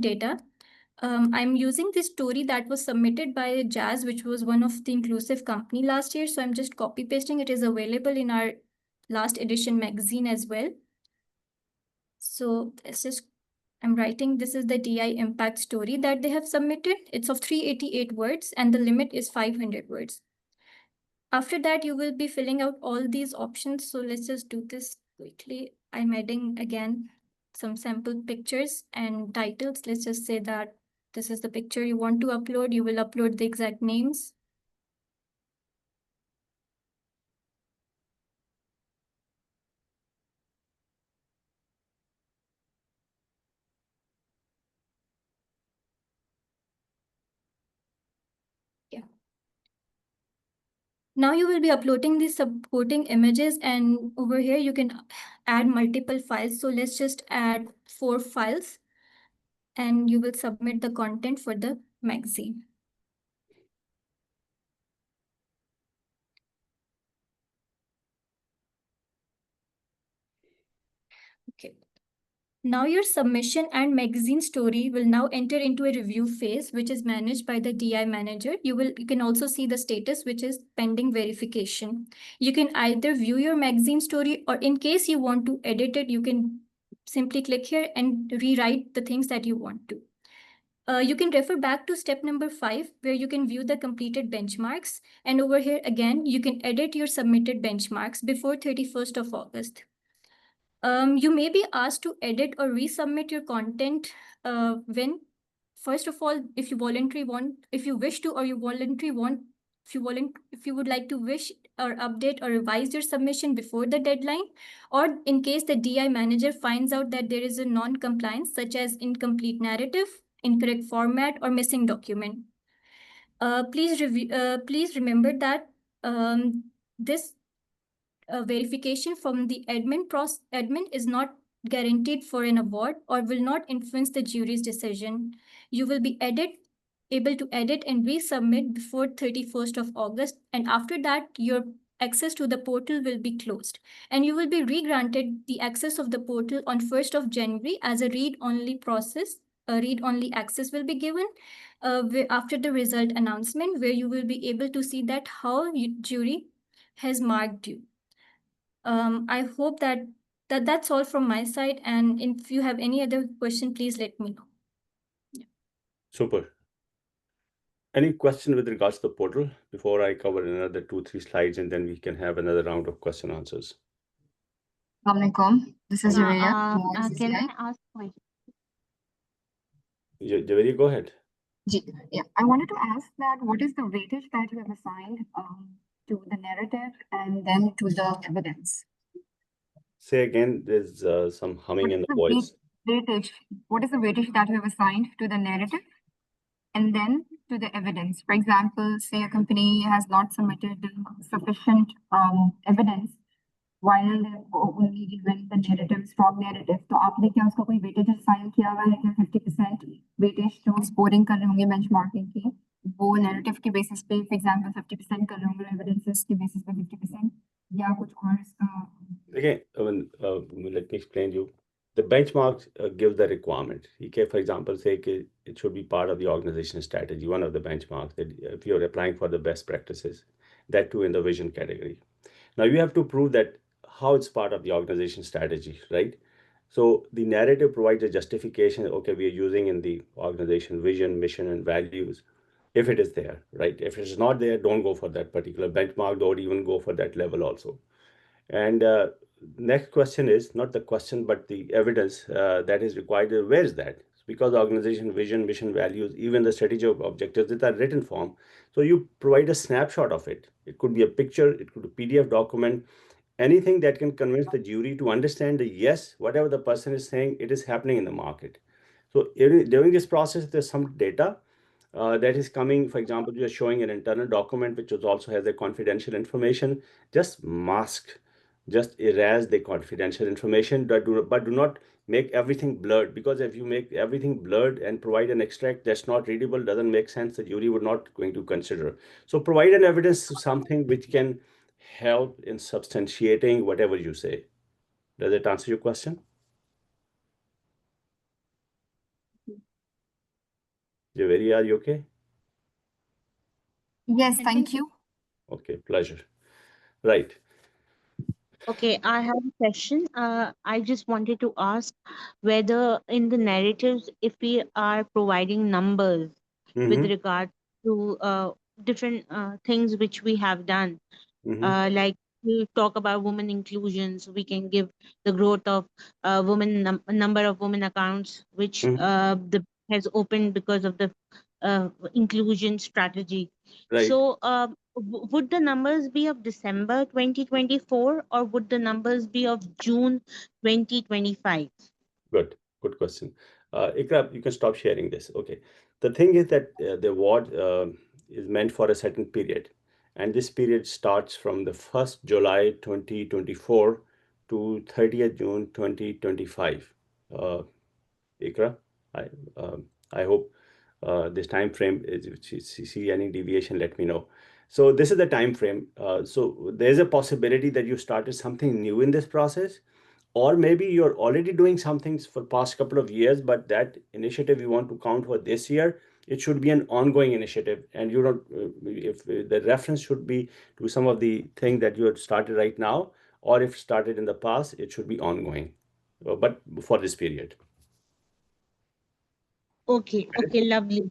data. I'm using this story that was submitted by Jazz, which was one of the inclusive company last year. So I'm just copy pasting. It is available in our last edition magazine as well. So this is, I'm writing, this is the DI impact story that they have submitted. It's of 388 words and the limit is 500 words. After that, you will be filling out all these options. So let's just do this quickly. I'm adding again some sample pictures and titles. Let's just say that This is the picture you want to upload. You will upload the exact names. Yeah. Now you will be uploading the supporting images, and over here you can add multiple files. So let's just add 4 files and you will submit the content for the magazine. Okay. Now your submission and magazine story will now enter into a review phase, which is managed by the DI manager. You can also see the status, which is pending verification. You can either view your magazine story, or in case you want to edit it, you can simply click here and rewrite the things that you want to. You can refer back to step number 5, where you can view the completed benchmarks. And over here, again, you can edit your submitted benchmarks before 31st of August. You may be asked to edit or resubmit your content when, first of all, if you wish to, or if you would like to wish or update or revise your submission before the deadline, or in case the DI manager finds out that there is a non-compliance, such as incomplete narrative, incorrect format, or missing document. Please remember that this verification from the admin is not guaranteed for an award or will not influence the jury's decision. You will be able to edit and resubmit before 31st of August, and after that, your access to the portal will be closed, and you will be re-granted the access of the portal on 1st of January as a read-only process. A read-only access will be given after the result announcement, where you will be able to see that how jury has marked you. I hope that's all from my side. And if you have any other question, please let me know. Yeah. Super. Any question with regards to the portal before I cover another 2-3 slides, and then we can have another round of question answers? Assalamualaikum. This is Jureya. Can I ask question? Javeri, go ahead. Yeah, I wanted to ask that what is the weightage that you have assigned to the narrative and then to the evidence? Say again, there's some humming in the voice. What is the weightage that you have assigned to the narrative and then to the evidence? For example, say a company has not submitted sufficient evidence while they've only given the narrative, strong narrative. तो आपने क्या उसका कोई weightage assign किया हुआ है क्या 50% weightage जो scoring कर रहे होंगे benchmarking की वो narrative के basis पे for example 50% कर रहे होंगे evidences के basis पे 50% या कुछ और इसका? Again, let me explain you. The benchmarks give the requirement. Okay, for example, say it should be part of the organization strategy, one of the benchmarks that if you're applying for the best practices, that too in the vision category. Now you have to prove that how it's part of the organization strategy, right? So the narrative provides a justification. Okay, we are using in the organization vision, mission, and values. If it is there, right? If it's not there, don't go for that particular benchmark. Don't even go for that level also. And next question is not the question, but the evidence that is required. Where is that? Because the organization vision, mission, values, even the strategic objectives that are written form. So you provide a snapshot of it. It could be a picture, it could be a PDF document, anything that can convince the jury to understand that yes, whatever the person is saying, it is happening in the market. So during this process, there's some data that is coming. For example, you are showing an internal document which also has the confidential information. Just mask, just erase the confidential information, but do not make everything blurred, because if you make everything blurred and provide an extract that's not readable, doesn't make sense. The jury would not going to consider. So provide an evidence to something which can help in substantiating whatever you say. Does it answer your question? Javeri, are you okay? Yes, thank you. Okay, pleasure. Right. Okay, I have a question. I just wanted to ask whether in the narratives, if we are providing numbers with regard to different things which we have done, like we talk about women inclusion, so we can give the growth of number of women accounts, which the has opened because of the inclusion strategy. Right. So would the numbers be of December 2024 or would the numbers be of June 2025? Good question. Ikra, you can stop sharing this. Okay. The thing is that the award is meant for a certain period, and this period starts from the 1st July 2024 to 30th June 2025. Ikra, I hope this time frame is, if you see any deviation, let me know. So this is the time frame. So there's a possibility that you started something new in this process, or maybe you're already doing something for past couple of years, but that initiative you want to count for this year, it should be an ongoing initiative, and you don't, if the reference should be to some of the thing that you had started right now, or if started in the past, it should be ongoing, but for this period. Okay, lovely.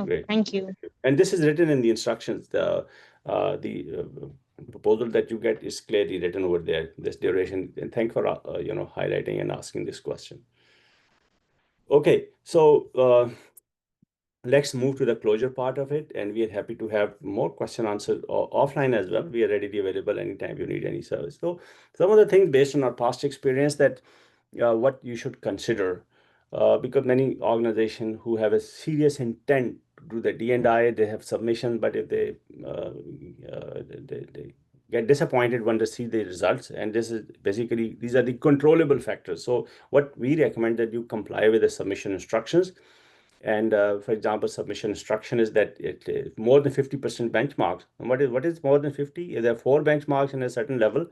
Great. Thank you. And this is written in the instructions. The proposal that you get is clearly written over there, this duration. And thank for highlighting and asking this question. Okay, so let's move to the closure part of it, and we are happy to have more question answered offline as well. We are readily available anytime you need any service. So some of the things based on our past experience that what you should consider, because many organizations who have a serious intent to do the D&I, they have submission, but if they get disappointed when they see the results, and this is basically, these are the controllable factors. So what we recommend that you comply with the submission instructions. And for example, submission instruction is that it more than 50% benchmarks. And what is more than 50? If there are 4 benchmarks in a certain level,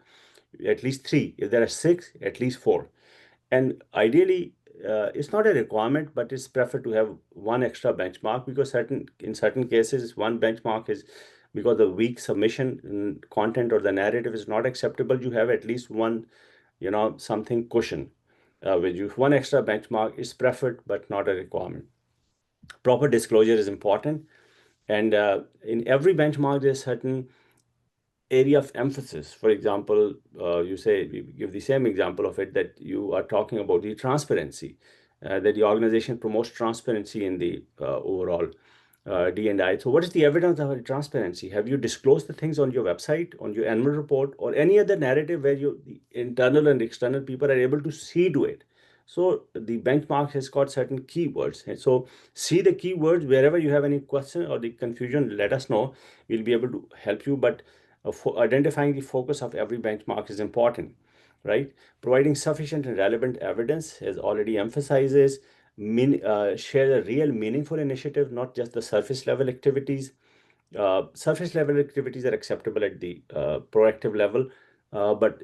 at least 3. If there are 6, at least 4. And ideally, it's not a requirement, but it's preferred to have 1 extra benchmark, because in certain cases, 1 benchmark is because the weak submission content or the narrative is not acceptable. You have at least 1, something cushion. With you, 1 extra benchmark is preferred, but not a requirement. Proper disclosure is important, and in every benchmark there's certain area of emphasis. For example, you give the same example of it, that you are talking about the transparency, that the organization promotes transparency in the overall D&I. So what is the evidence of transparency? Have you disclosed the things on your website, on your annual report, or any other narrative where the internal and external people are able to see to it? So the benchmark has got certain keywords. And so see the keywords. Wherever you have any question or the confusion, let us know. We'll be able to help you. But for identifying the focus of every benchmark is important, right? Providing sufficient and relevant evidence, as already emphasizes, share a real meaningful initiative, not just the surface level activities. Surface level activities are acceptable at the proactive level. But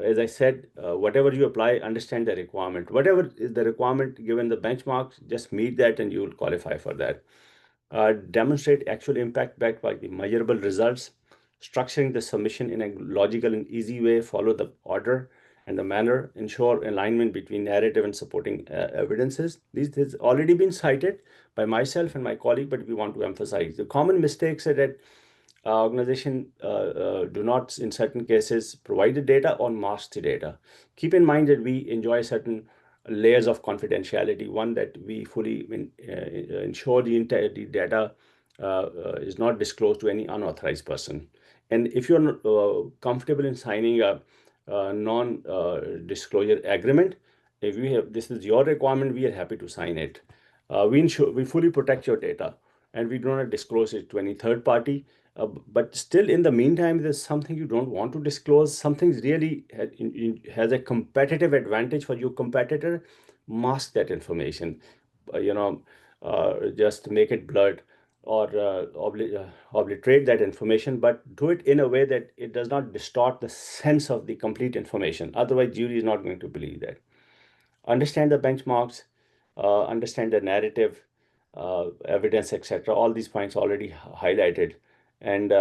as I said, whatever you apply, understand the requirement. Whatever is the requirement given the benchmarks, just meet that and you will qualify for that. Demonstrate actual impact backed by the measurable results. Structuring the submission in a logical and easy way, follow the order and the manner, ensure alignment between narrative and supporting evidences. This has already been cited by myself and my colleague, but we want to emphasize the common mistakes are that organization do not, in certain cases, provide the data or mask the data. Keep in mind that we enjoy certain layers of confidentiality. One, that we fully ensure the data is not disclosed to any unauthorized person. And if you're comfortable in signing a non-disclosure agreement, if we have, this is your requirement, we are happy to sign it. We fully protect your data, and we do not disclose it to any third party. But still, in the meantime, there's something you don't want to disclose, something really has a competitive advantage for your competitor, mask that information. Just make it blurred, or obliterate that information, but do it in a way that it does not distort the sense of the complete information. Otherwise, jury is not going to believe that. Understand the benchmarks, understand the narrative, evidence, etc. All these points already highlighted. And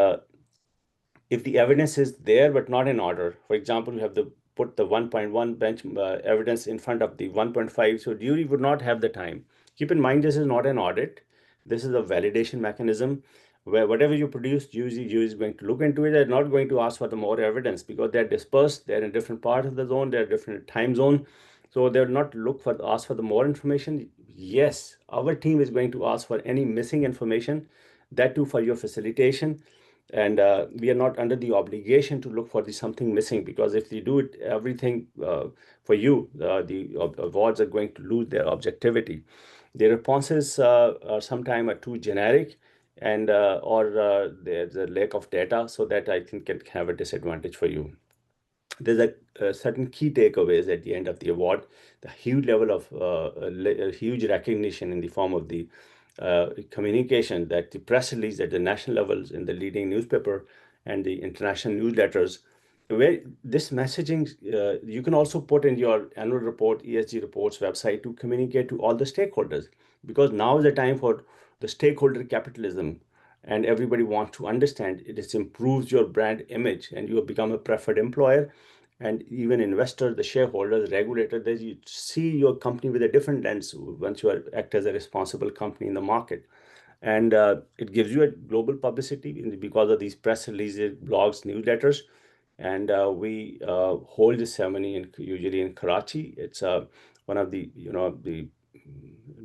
if the evidence is there but not in order, for example, you have to put the 1.1 bench evidence in front of the 1.5, so jury would not have the time. Keep in mind, this is not an audit. This is a validation mechanism where whatever you produce, jury is going to look into it. They're not going to ask for the more evidence because they're dispersed. They're in different parts of the zone. They're different time zone. So they'll not ask for the more information. yes, our team is going to ask for any missing information, that too for your facilitation. And we are not under the obligation to look for something missing, because if we do it, everything for you, the awards are going to lose their objectivity. The responses are sometimes too generic, and or there's a lack of data, so that I think can have a disadvantage for you. There's a certain key takeaways at the end of the award, the huge level of huge recognition in the form of the communication, that the press release at the national levels in the leading newspaper and the international newsletters, where this messaging you can also put in your annual report, ESG reports website, to communicate to all the stakeholders, because now is the time for the stakeholder capitalism, and everybody wants to understand it. It improves your brand image, and you have become a preferred employer, and even investors, the shareholders, regulators, they see your company with a different lens once you act as a responsible company in the market. And it gives you a global publicity because of these press releases, blogs, newsletters. And we hold this ceremony usually in Karachi. It's one of the the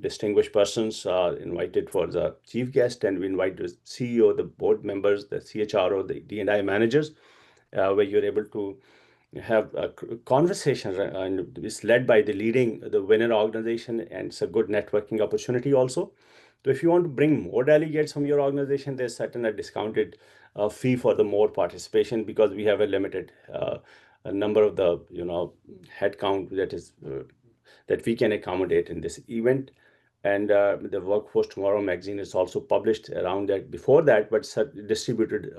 distinguished persons invited for the chief guest, and we invite the CEO, the board members, the CHRO, the D&I managers, where you're able to have a conversation, and it's led by the winner organization, and it's a good networking opportunity also. So if you want to bring more delegates from your organization, there's certainly a discounted fee for the more participation, because we have a limited a number of the headcount that we can accommodate in this event. And the Workforce Tomorrow magazine is also published around that, before that, but distributed.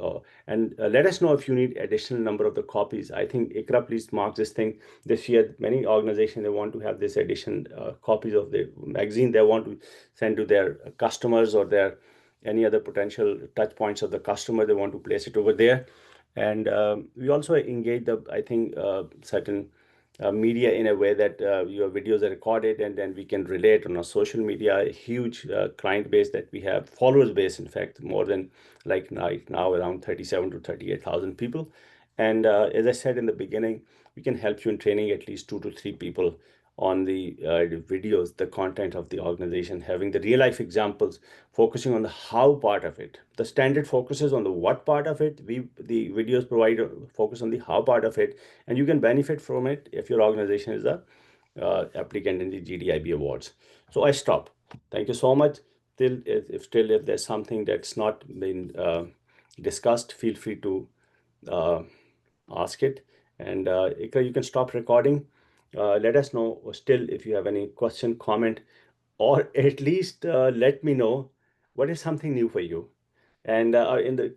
And let us know if you need additional number of the copies. I think ICRA, please mark this thing. This year, many organizations, they want to have this edition copies of the magazine. They want to send to their customers or their any other potential touch points of the customer. They want to place it over there. And we also engage I think, certain media in a way that your videos are recorded, and then we can relate on our social media. A huge client base that we have, followers base, in fact, more than like now around 37 to 38,000 people. And as I said in the beginning, we can help you in training at least 2 to 3 people on the videos, the content of the organization, having the real life examples, focusing on the how part of it. The standard focuses on the what part of it. The videos provide focus on the how part of it, and you can benefit from it if your organization is a applicant in the GDEIB awards. So I stop. Thank you so much. If there's something that's not been discussed, feel free to ask it. And Ikra, you can stop recording. Let us know still if you have any question, comment, or at least let me know what is something new for you. And in the